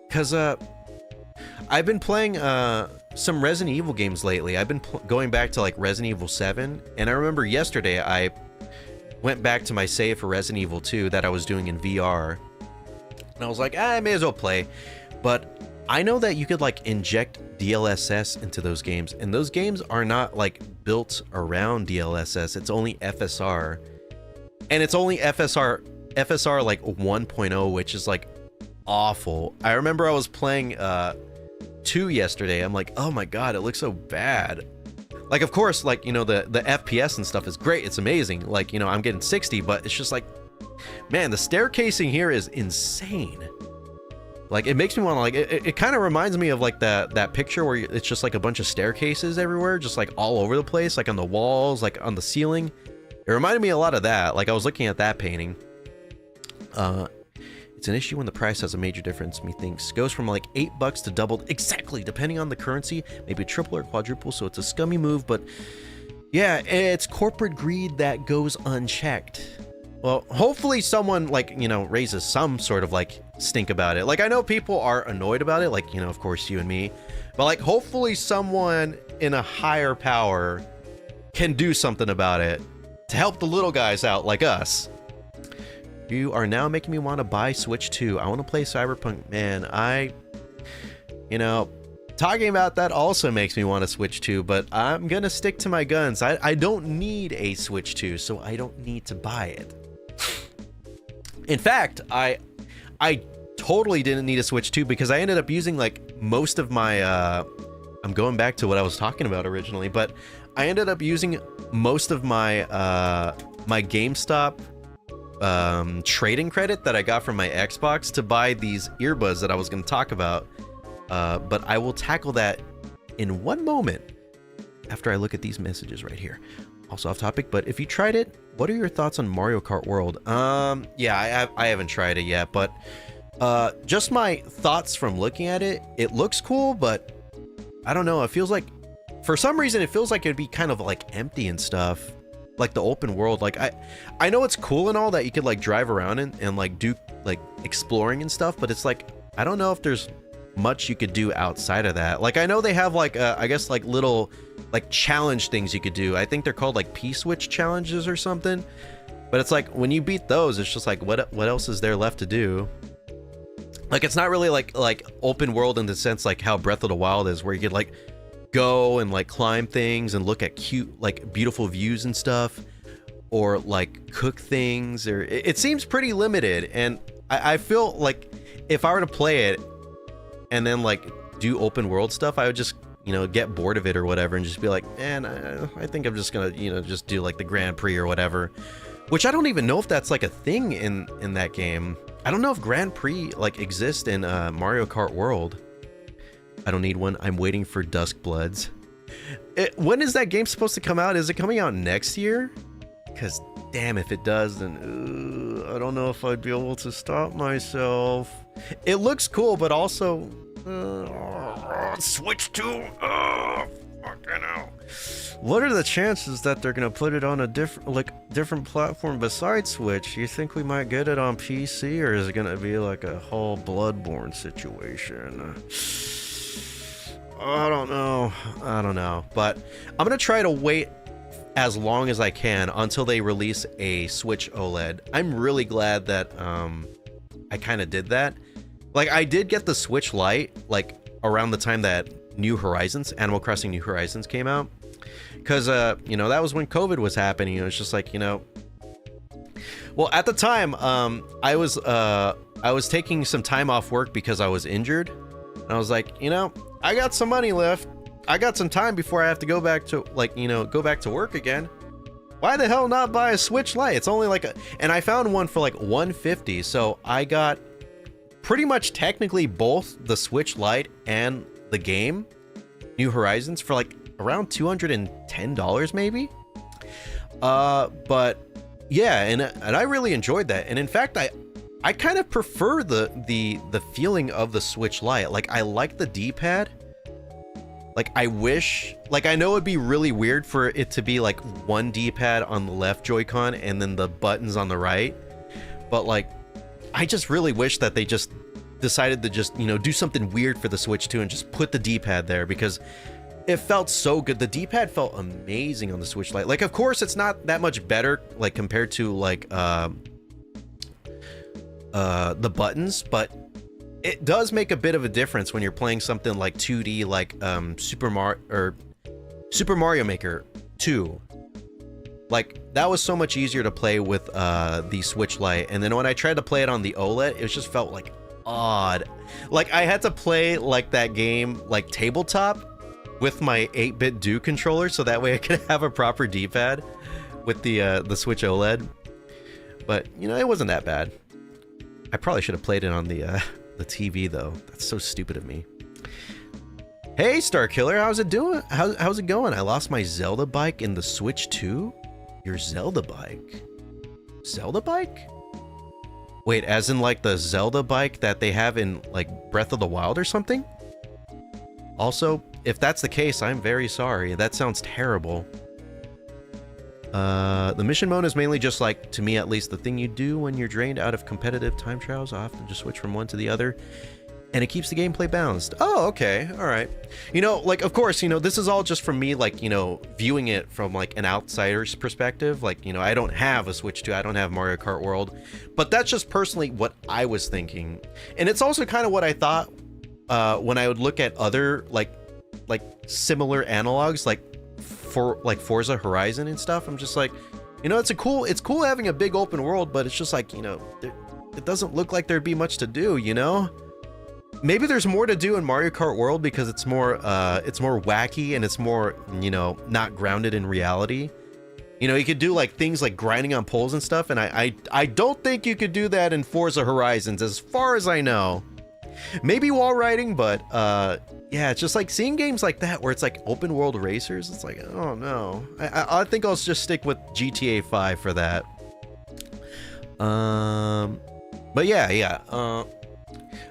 because I've been playing some Resident Evil games lately. I've been going back to like Resident Evil 7, and I remember yesterday I went back to my save for Resident Evil 2 that I was doing in VR, and I was like, I may as well play. But I know that you could like inject DLSS into those games, and those games are not like built around DLSS. It's only FSR, and it's only FSR like 1.0, which is like awful. I remember I was playing 2 yesterday. I'm like, oh my god, it looks so bad. Like, of course, like, you know, the FPS and stuff is great, it's amazing, like, you know, I'm getting 60, but it's just like, man, the staircasing here is insane. Like, it makes me want to, like, it kind of reminds me of like that picture where it's just like a bunch of staircases everywhere, just like all over the place, like on the walls, like on the ceiling. It reminded me a lot of that. Like, I was looking at that painting. It's an issue when the price has a major difference, methinks. Goes from like $8 to double, exactly, depending on the currency, maybe triple or quadruple, so it's a scummy move, but yeah, it's corporate greed that goes unchecked. Well, hopefully someone, like, you know, raises some sort of like stink about it. Like, I know people are annoyed about it, like, you know, of course you and me, but like, hopefully someone in a higher power can do something about it to help the little guys out like us. You are now making me want to buy Switch 2. I want to play Cyberpunk. Man, you know, talking about that also makes me want to Switch 2, but I'm going to stick to my guns. I don't need a Switch 2, so I don't need to buy it. In fact, I totally didn't need a Switch 2 because I ended up using like most of my, I'm going back to what I was talking about originally, but I ended up using most of my, my GameStop trading credit that I got from my Xbox to buy these earbuds that I was going to talk about, but I will tackle that in one moment after I look at these messages right here. Also off topic, but if you tried it, what are your thoughts on Mario Kart World? Yeah, I haven't tried it yet, but just my thoughts from looking at it. It looks cool, but I don't know, it feels like, for some reason it feels like it'd be kind of like empty and stuff. Like the open world, like I know it's cool and all that you could like drive around and like do like exploring and stuff, but it's like, I don't know if there's much you could do outside of that. Like, I know they have like I guess like little like challenge things you could do. I think they're called like P-switch challenges or something, but it's like when you beat those, it's just like, what else is there left to do? Like, it's not really like open world in the sense like how Breath of the Wild is, where you could like go and like climb things and look at cute, like beautiful views and stuff, or like cook things, or it seems pretty limited. And I feel like if I were to play it and then like do open world stuff, I would just, you know, get bored of it or whatever and just be like, man, I think I'm just gonna, you know, just do like the Grand Prix or whatever, which I don't even know if that's like a thing in that game. I don't know if Grand Prix like exists in Mario Kart World. I don't need one. I'm waiting for Dusk Bloods. When is that game supposed to come out? Is it coming out next year? Because damn, if it does, then I don't know if I'd be able to stop myself. It looks cool, but also Switch 2. Fucking hell. What are the chances that they're gonna put it on a different platform besides Switch? You think we might get it on PC, or is it gonna be like a whole Bloodborne situation? I don't know, but I'm gonna try to wait as long as I can until they release a Switch OLED. I'm really glad that I kind of did that. Like, I did get the Switch Lite like around the time that Animal Crossing New Horizons came out, because you know, that was when COVID was happening. It was just like, you know, well, at the time I was taking some time off work because I was injured, and I was like, you know, I got some money left. I got some time before I have to go back to, like, you know, go back to work again. Why the hell not buy a Switch Lite? It's only like and I found one for like $150. So I got pretty much technically both the Switch Lite and the game New Horizons for like around $210 maybe. But yeah, and I really enjoyed that. And in fact, I kind of prefer the feeling of the Switch Lite. Like, I like the D-pad. Like, I wish, like, I know it'd be really weird for it to be like one D-pad on the left Joy-Con and then the buttons on the right. But like, I just really wish that they just decided to just, you know, do something weird for the Switch 2 and just put the D-pad there, because it felt so good. The D-pad felt amazing on the Switch Lite. Like, of course, it's not that much better, like, compared to like the buttons, but it does make a bit of a difference when you're playing something like 2D, like Super Mario Maker 2. Like, that was so much easier to play with the Switch Lite. And then when I tried to play it on the OLED, it just felt like odd. Like, I had to play like that game like tabletop with my 8-bit Do controller, so that way I could have a proper D-pad with the Switch OLED. But you know, it wasn't that bad. I probably should have played it on the TV though. That's so stupid of me. Hey, Star Killer, how's it doing? How's it going? I lost my Zelda bike in the Switch 2. Your Zelda bike? Zelda bike? Wait, as in like the Zelda bike that they have in like Breath of the Wild or something? Also, if that's the case, I'm very sorry. That sounds terrible. The mission mode is mainly just like, to me at least, the thing you do when you're drained out of competitive time trials. I often just switch from one to the other, and it keeps the gameplay balanced. Oh, okay, all right. You know, like, of course, you know, this is all just from me, like, you know, viewing it from like an outsider's perspective. Like, you know, I don't have a Switch 2, I don't have Mario Kart World, but that's just personally what I was thinking. And it's also kind of what I thought when I would look at other like similar analogs, like for like Forza Horizon and stuff. I'm just like, you know, it's cool having a big open world, but it's just like, you know, it doesn't look like there'd be much to do, you know? Maybe there's more to do in Mario Kart World because it's more wacky and it's more, you know, not grounded in reality. You know, you could do like things like grinding on poles and stuff, and I don't think you could do that in Forza Horizons as far as I know. Maybe wall riding, but yeah, it's just like seeing games like that where it's like open world racers. It's like, oh no, I think I'll just stick with GTA 5 for that. But yeah.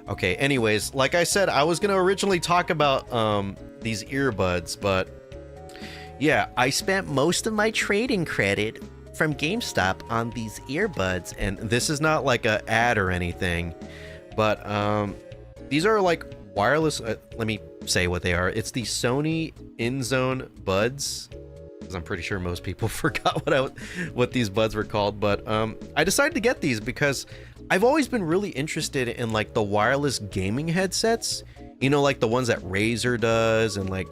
Okay. Anyways, like I said, I was gonna originally talk about these earbuds, but yeah, I spent most of my trading credit from GameStop on these earbuds, and this is not like a ad or anything, but these are like wireless. Let me say what they are. It's the Sony InZone buds, because I'm pretty sure most people forgot what these buds were called. But I decided to get these because I've always been really interested in like the wireless gaming headsets. You know, like the ones that Razer does, and like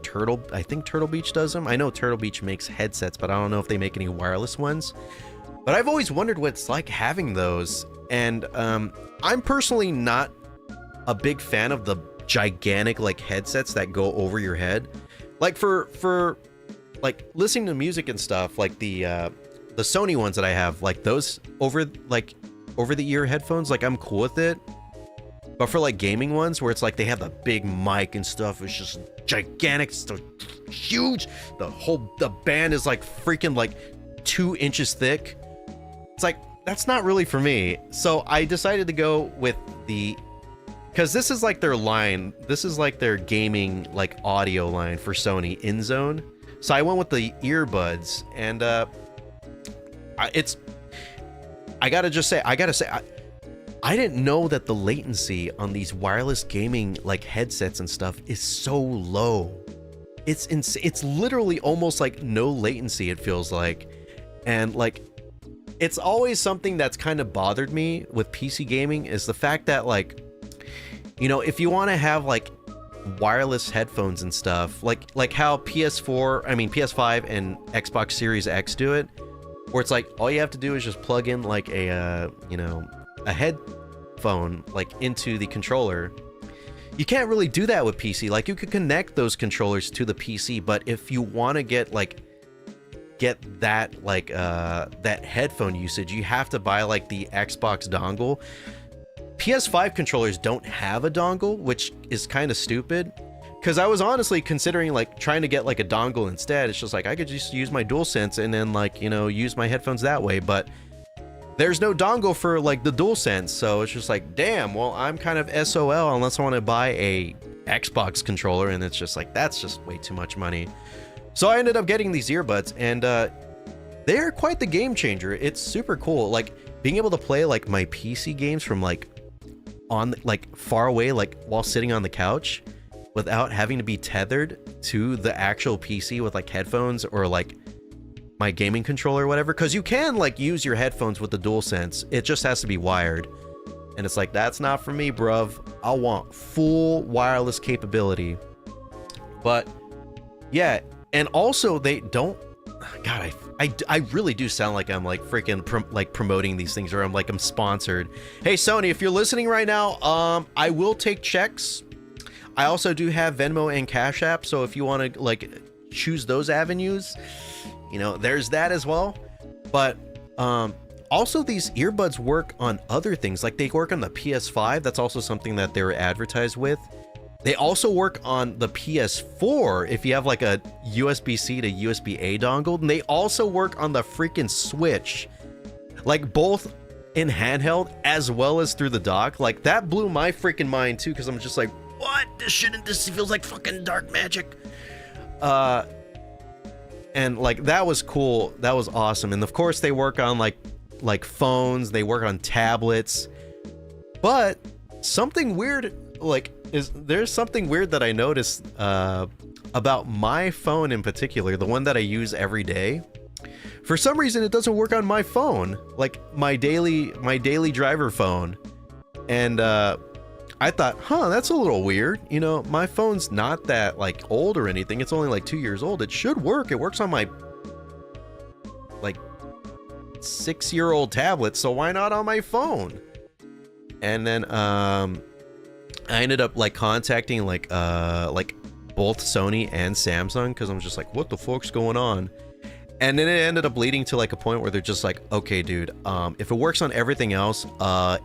I think Turtle Beach does them. I know Turtle Beach makes headsets, but I don't know if they make any wireless ones. But I've always wondered what it's like having those. And I'm personally not a big fan of the gigantic like headsets that go over your head. Like for like listening to music and stuff, like the Sony ones that I have, like those over the ear headphones, like I'm cool with it. But for like gaming ones where it's like they have the big mic and stuff, it's just gigantic, it's so huge. The band is like freaking like 2 inches thick. It's like, that's not really for me. So I decided to go with because this is like their line. This is like their gaming like audio line for Sony, InZone. So I went with the earbuds, and I gotta say, I didn't know that the latency on these wireless gaming like headsets and stuff is so low. It's literally almost like no latency, it feels like. And like, it's always something that's kind of bothered me with PC gaming is the fact that, like, you know, if you want to have like wireless headphones and stuff, like how PS5 and Xbox Series X do it, where it's like all you have to do is just plug in like a headphone like into the controller. You can't really do that with PC. Like, you could connect those controllers to the PC, but if you want to get that like that headphone usage, you have to buy like the Xbox dongle. PS5 controllers don't have a dongle, which is kind of stupid, because I was honestly considering like trying to get like a dongle instead. It's just like I could just use my DualSense and then like, you know, use my headphones that way, but there's no dongle for like the DualSense, so it's just like, damn, well, I'm kind of SOL unless I want to buy a Xbox controller, and it's just like, that's just way too much money. So I ended up getting these earbuds, and they're quite the game changer. It's super cool, like being able to play like my PC games from like on like far away, like while sitting on the couch without having to be tethered to the actual PC with like headphones or like my gaming controller or whatever, because you can like use your headphones with the DualSense. It just has to be wired, and it's like, that's not for me, bruv. I want full wireless capability. But yeah, and also they don't, god, I really do sound like I'm like freaking promoting these things, or I'm sponsored. Hey Sony, if you're listening right now, I will take checks. I also do have Venmo and Cash App, so if you want to like choose those avenues, you know, there's that as well. But also these earbuds work on other things, like they work on the PS5. That's also something that they were advertised with. They also work on the PS4 if you have like a USB-C to USB-A dongle, and they also work on the freaking Switch, like both in handheld as well as through the dock. Like that blew my freaking mind too, because I'm just like, what? This feels like fucking dark magic. And like that was cool. That was awesome. And of course they work on like phones, they work on tablets. But something weird, like, there's something weird that I noticed about my phone in particular, the one that I use every day. For some reason it doesn't work on my phone, like my daily driver phone. And I thought, that's a little weird. You know, my phone's not that like old or anything. It's only like 2 years old. It should work. It works on my like 6-year-old tablet, so why not on my phone? And then I ended up like contacting like both Sony and Samsung, because I'm just like, what the fuck's going on? And then it ended up leading to like a point where they're just like, okay, dude, if it works on everything else,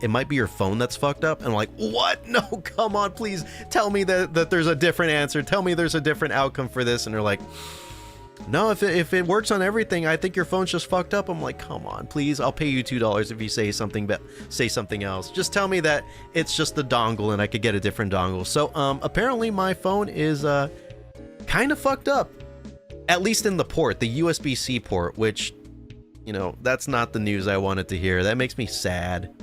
it might be your phone that's fucked up. And I'm like, what? No, come on, please tell me that there's a different answer. Tell me there's a different outcome for this. And they're like, no, if it works on everything, I think your phone's just fucked up. I'm like, come on, please, I'll pay you $2 if you say something else. Just tell me that it's just the dongle and I could get a different dongle. So apparently my phone is kind of fucked up. At least in the port, the USB-C port, which, you know, that's not the news I wanted to hear. That makes me sad.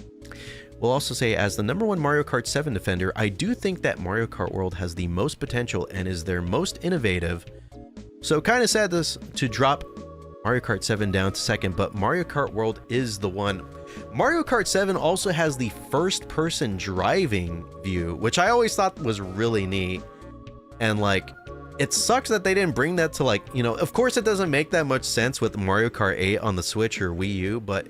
We'll also say, as the #1 Mario Kart 7 defender, I do think that Mario Kart World has the most potential and is their most innovative. So kind of sad to drop Mario Kart 7 down to second, but Mario Kart World is the one. Mario Kart 7 also has the first-person driving view, which I always thought was really neat. And like, it sucks that they didn't bring that to, like, you know, of course it doesn't make that much sense with Mario Kart 8 on the Switch or Wii U, but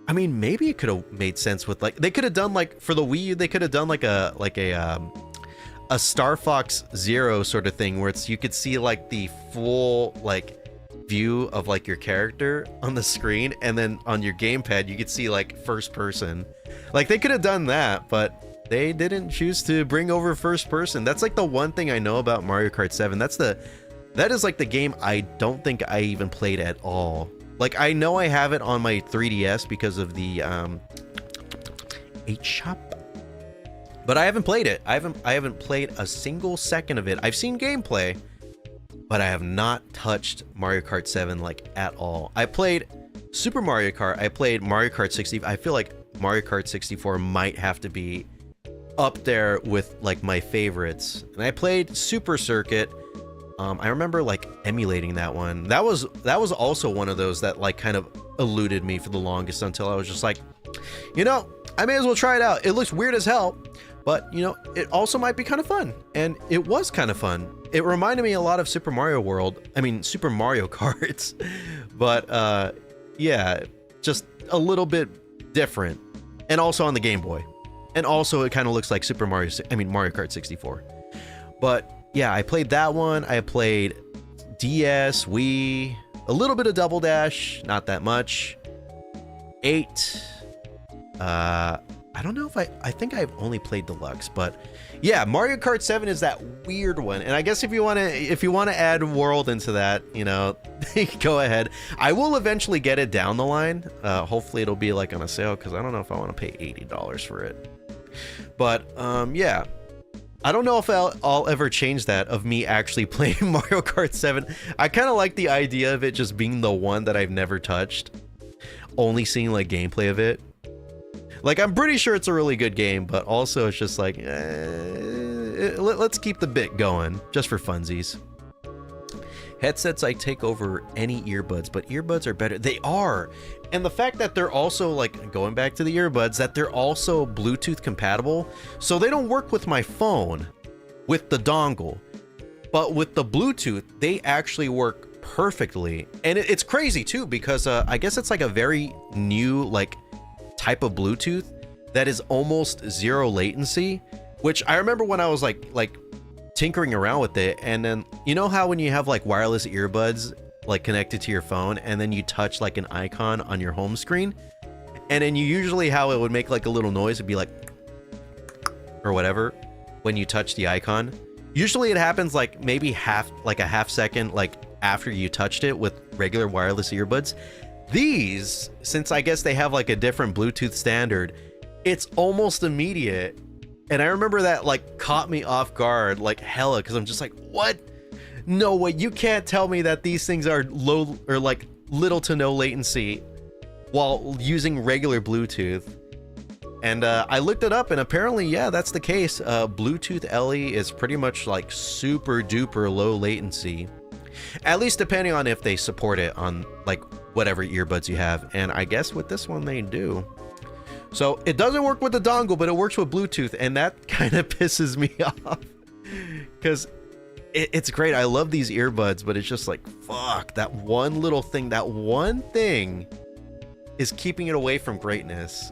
I mean, maybe it could have made sense with, like, they could have done, like, for the Wii U, they could have done like a Star Fox Zero sort of thing, where you could see like the full like view of like your character on the screen, and then on your gamepad you could see like first person. Like they could have done that, but they didn't choose to bring over first person. That's like the one thing I know about Mario Kart 7. That is like the game I don't think I even played at all. Like I know I have it on my 3DS because of the 8-Shop, but I haven't played it. I haven't played a single second of it. I've seen gameplay, but I have not touched Mario Kart 7 like at all. I played Super Mario Kart. I played Mario Kart 60. I feel like Mario Kart 64 might have to be up there with like my favorites. And I played Super Circuit. I remember like emulating that one. That was also one of those that like kind of eluded me for the longest, until I was just like, you know, I may as well try it out. It looks weird as hell, but you know, it also might be kind of fun. And it was kind of fun. It reminded me a lot of Super Mario Kart, but yeah, just a little bit different. And also on the Game Boy. And also it kind of looks like Mario Kart 64. But yeah, I played that one. I played DS, Wii, a little bit of Double Dash, not that much. 8. I I don't know if I think I've only played Deluxe, but yeah, Mario Kart 7 is that weird one. And I guess if you want to add World into that, you know, go ahead. I will eventually get it down the line. Hopefully it'll be like on a sale, because I don't know if I want to pay $80 for it. But yeah, I don't know if I'll ever change that, of me actually playing Mario Kart 7. I kind of like the idea of it just being the one that I've never touched, only seeing like gameplay of it. Like, I'm pretty sure it's a really good game, but also it's just like, let's keep the bit going, just for funsies. Headsets, I take over any earbuds, but earbuds are better. They are. And the fact that they're also, like, going back to the earbuds, that they're also Bluetooth compatible. So they don't work with my phone with the dongle, but with the Bluetooth, they actually work perfectly. And it's crazy too, because I guess it's like a very new, like, type of Bluetooth that is almost zero latency, which I remember when I was like tinkering around with it, and then you know how when you have like wireless earbuds like connected to your phone, and then you touch like an icon on your home screen, and then you usually how it would make like a little noise, it'd be like or whatever when you touch the icon. Usually it happens like maybe a half second like after you touched it with regular wireless earbuds. These, since I guess they have like a different Bluetooth standard, it's almost immediate. And I remember that like caught me off guard like hella, because I'm just like, what? No way, you can't tell me that these things are low or like little to no latency while using regular Bluetooth. And I looked it up, and apparently, yeah, that's the case. Bluetooth LE is pretty much like super duper low latency, at least depending on if they support it on like whatever earbuds you have. And I guess with this one they do. So it doesn't work with the dongle, but it works with Bluetooth, and that kind of pisses me off, because it's great. I love these earbuds, but it's just like, fuck, that one little thing, that one thing is keeping it away from greatness.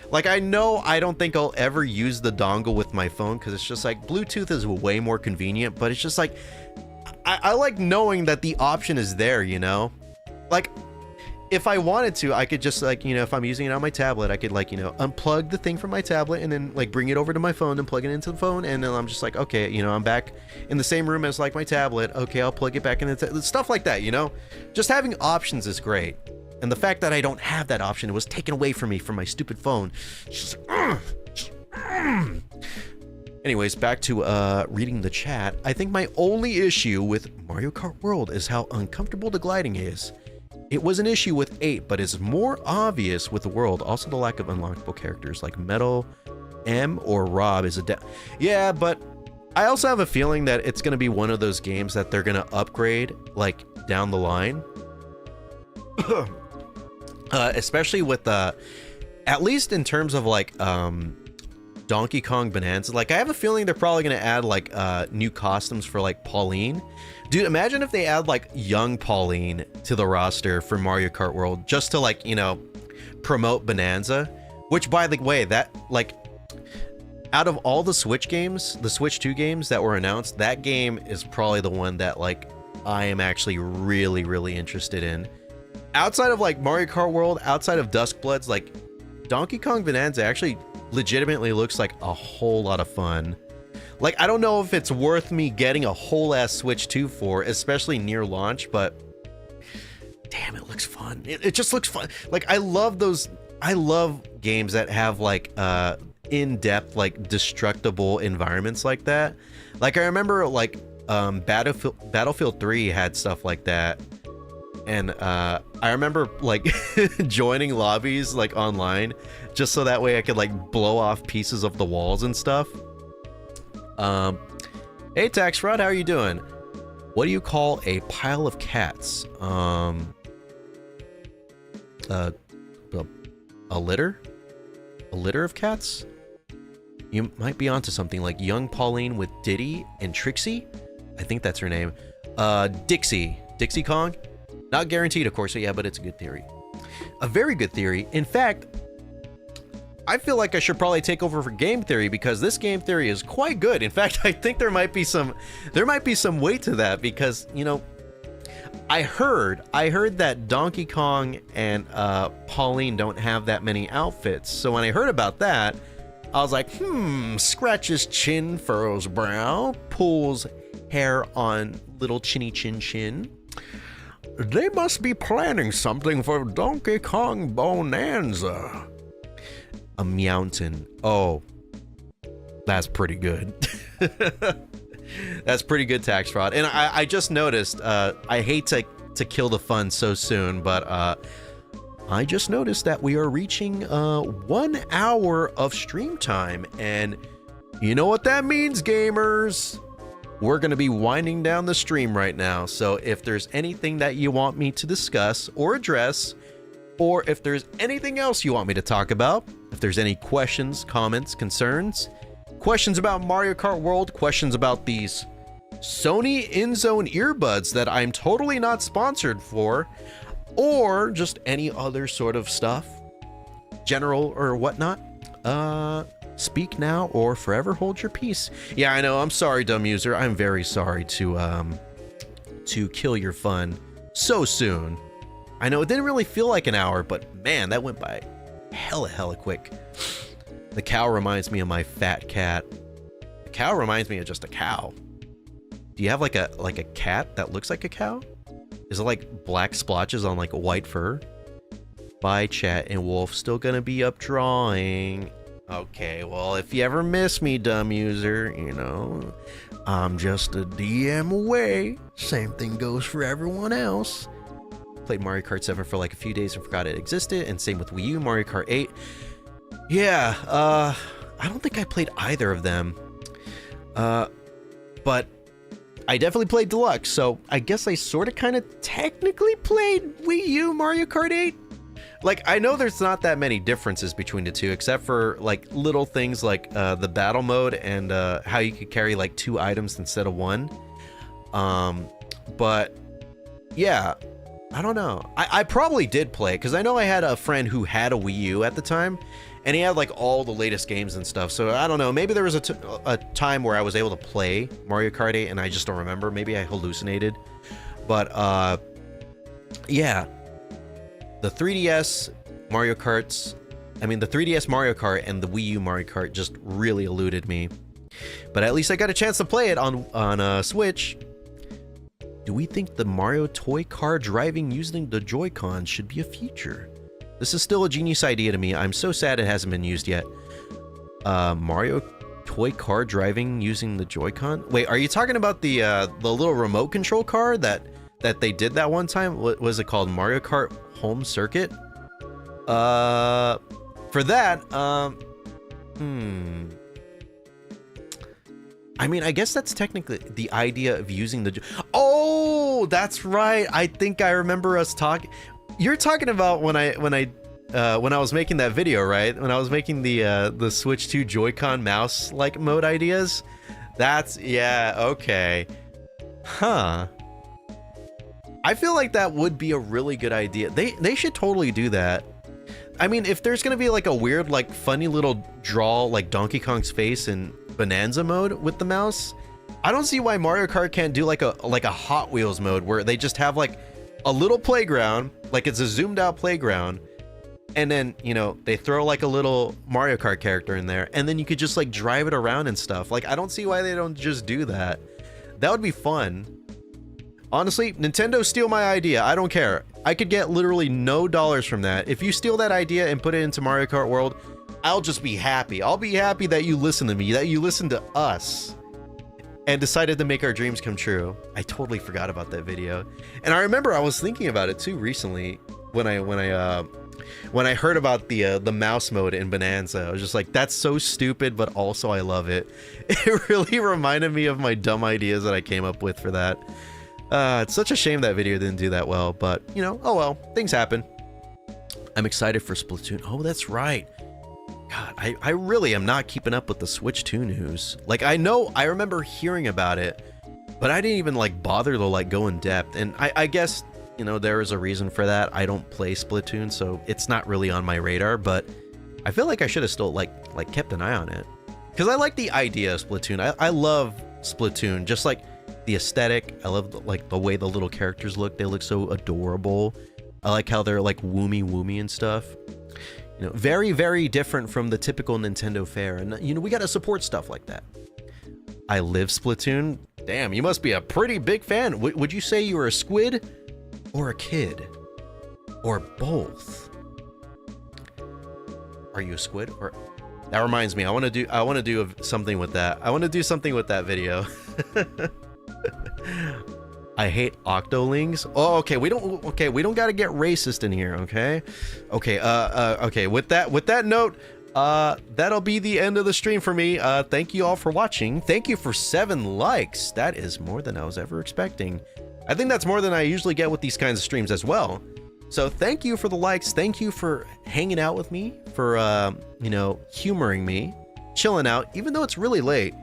Like, I know I don't think I'll ever use the dongle with my phone, because it's just like Bluetooth is way more convenient, but it's just like I like knowing that the option is there, you know? Like, if I wanted to, I could just, like, you know, if I'm using it on my tablet, I could, like, you know, unplug the thing from my tablet and then, like, bring it over to my phone and plug it into the phone. And then I'm just like, okay, you know, I'm back in the same room as, like, my tablet. Okay, I'll plug it back in. Stuff like that, you know? Just having options is great. And the fact that I don't have that option, it was taken away from me from my stupid phone. Just, Anyways, back to reading the chat. I think my only issue with Mario Kart World is how uncomfortable the gliding is. It was an issue with 8, but is more obvious with the World. Also, the lack of unlockable characters like Metal, M, or Rob is a yeah, but I also have a feeling that it's going to be one of those games that they're going to upgrade, like, down the line. Especially with, at least in terms of, like, Donkey Kong Bonanza. Like, I have a feeling they're probably going to add, like, new costumes for, like, Pauline. Dude, imagine if they add, like, young Pauline to the roster for Mario Kart World, just to, like, you know, promote Bonanza. Which, by the way, that, like, out of all the Switch games, the Switch 2 games that were announced, that game is probably the one that, like, I am actually really, really interested in. Outside of, like, Mario Kart World, outside of Duskbloods, like, Donkey Kong Bonanza actually legitimately looks like a whole lot of fun. Like, I don't know if it's worth me getting a whole ass Switch 2 for, especially near launch, but damn, it looks fun. It just looks fun. Like, I love games that have, like, in-depth, like, destructible environments like that. Like, I remember, like, Battlefield 3 had stuff like that. And I remember, like, joining lobbies, like, online, just so that way I could, like, blow off pieces of the walls and stuff. Hey, Tax Fraud, how are you doing? What do you call a pile of cats? A litter? A litter of cats? You might be onto something, like young Pauline with Diddy and Trixie? I think that's her name. Dixie Kong? Not guaranteed, of course, yeah, but it's a good theory. A very good theory. In fact, I feel like I should probably take over for game theory, because this game theory is quite good. In fact, I think there might be some weight to that, because, you know, I heard that Donkey Kong and Pauline don't have that many outfits. So when I heard about that, I was like, scratches chin, furrows brow, pulls hair on little chinny chin chin. They must be planning something for Donkey Kong Bonanza. A mountain. Oh, that's pretty good. That's pretty good, tax fraud. And I just noticed, I hate to kill the fun so soon, but I just noticed that we are reaching 1 hour of stream time. And you know what that means, gamers? We're going to be winding down the stream right now. So if there's anything that you want me to discuss or address, or if there's anything else you want me to talk about, if there's any questions, comments, concerns, questions about Mario Kart World, questions about these Sony InZone earbuds that I'm totally not sponsored for, or just any other sort of stuff, general or whatnot, speak now or forever hold your peace. Yeah, I know. I'm sorry, dumb user. I'm very sorry to kill your fun so soon. I know it didn't really feel like an hour, but man, that went by hella quick. The cow reminds me of my fat cat. The cow reminds me of just a cow. Do you have like a cat that looks like a cow? Is it like black splotches on like a white fur? Bye, chat and wolf. Still gonna be up drawing. Okay, well, if you ever miss me, dumb user, you know, I'm just a DM away. Same thing goes for everyone else. Played Mario Kart 7 for like a few days and forgot it existed, and same with Wii U, Mario Kart 8. Yeah, I don't think I played either of them. But I definitely played Deluxe, so I guess I sort of kind of technically played Wii U Mario Kart 8. Like, I know there's not that many differences between the two, except for like little things like the battle mode and how you could carry like 2 items instead of 1. But yeah, I don't know. I probably did play it because I know I had a friend who had a Wii U at the time, and he had like all the latest games and stuff. So I don't know. Maybe there was a time where I was able to play Mario Kart 8 and I just don't remember. Maybe I hallucinated. But yeah, the 3DS Mario Karts, I mean the 3DS Mario Kart and the Wii U Mario Kart just really eluded me. But at least I got a chance to play it on Switch. Do we think the Mario toy car driving using the Joy-Cons should be a feature? This is still a genius idea to me. I'm so sad it hasn't been used yet. Mario toy car driving using the Joy-Con? Wait, are you talking about the little remote control car that they did that one time? What was it called? Mario Kart Home Circuit? For that, I mean, I guess that's technically the idea of using the... Oh, that's right. I think I remember us talking... You're talking about when I was making that video, right? When I was making the Switch 2 Joy-Con mouse like mode ideas. That's... Yeah, okay. Huh. I feel like that would be a really good idea. They should totally do that. I mean, if there's gonna be like a weird, like funny little draw like Donkey Kong's face in Bonanza mode with the mouse, I don't see why Mario Kart can't do like a Hot Wheels mode where they just have like a little playground, like it's a zoomed out playground, and then, you know, they throw like a little Mario Kart character in there, and then you could just like drive it around and stuff. Like, I don't see why they don't just do that. That would be fun. Honestly, Nintendo, steal my idea. I don't care. I could get literally no dollars from that. If you steal that idea and put it into Mario Kart World, I'll just be happy. I'll be happy that you listen to me, that you listen to us, and decided to make our dreams come true. I totally forgot about that video. And I remember I was thinking about it too recently when I heard about the mouse mode in Bonanza. I was just like, that's so stupid, but also I love it. It really reminded me of my dumb ideas that I came up with for that. It's such a shame that video didn't do that well, but, you know, oh well, things happen. I'm excited for Splatoon. Oh, that's right. God, I really am not keeping up with the Switch 2 news. Like, I remember hearing about it, but I didn't even, like, bother to, like, go in depth. And I guess, you know, there is a reason for that. I don't play Splatoon, so it's not really on my radar, but I feel like I should have still, like, kept an eye on it. Because I like the idea of Splatoon. I love Splatoon, just like the aesthetic. I love like the way the little characters look. They look so adorable. I like how they're like woomy and stuff. You know, very, very different from the typical Nintendo fare. And, you know, we got to support stuff like that. I live Splatoon. Damn, you must be a pretty big fan. Would you say you were a squid or a kid? Or both? Are you a squid or... That reminds me, I want to do something with that. I want to do something with that video. I hate octolings. Oh, okay. We don't got to get racist in here, okay? Okay. With that note, that'll be the end of the stream for me. Thank you all for watching. Thank you for 7 likes. That is more than I was ever expecting. I think that's more than I usually get with these kinds of streams as well. So thank you for the likes. Thank you for hanging out with me, for you know, humoring me, chilling out, even though it's really late.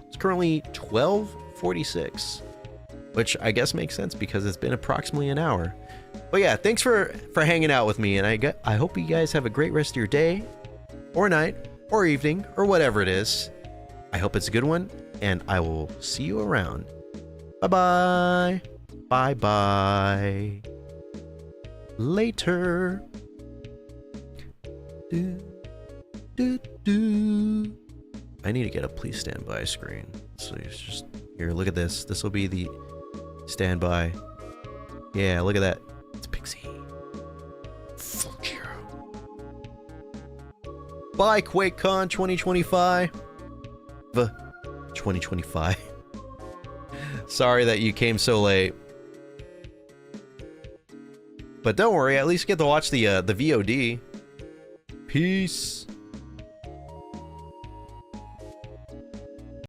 It's currently 12:46, which I guess makes sense because it's been approximately an hour. But yeah, thanks for hanging out with me, and I hope you guys have a great rest of your day, or night, or evening, or whatever it is. I hope it's a good one, and I will see you around. Bye-bye. Bye-bye. Later. I need to get a please stand by screen. So it's just here, look at this. This will be the standby. Yeah, look at that. It's Pixie. Fuck you. Bye, QuakeCon 2025. 2025. Sorry that you came so late. But don't worry, at least you get to watch the VOD. Peace.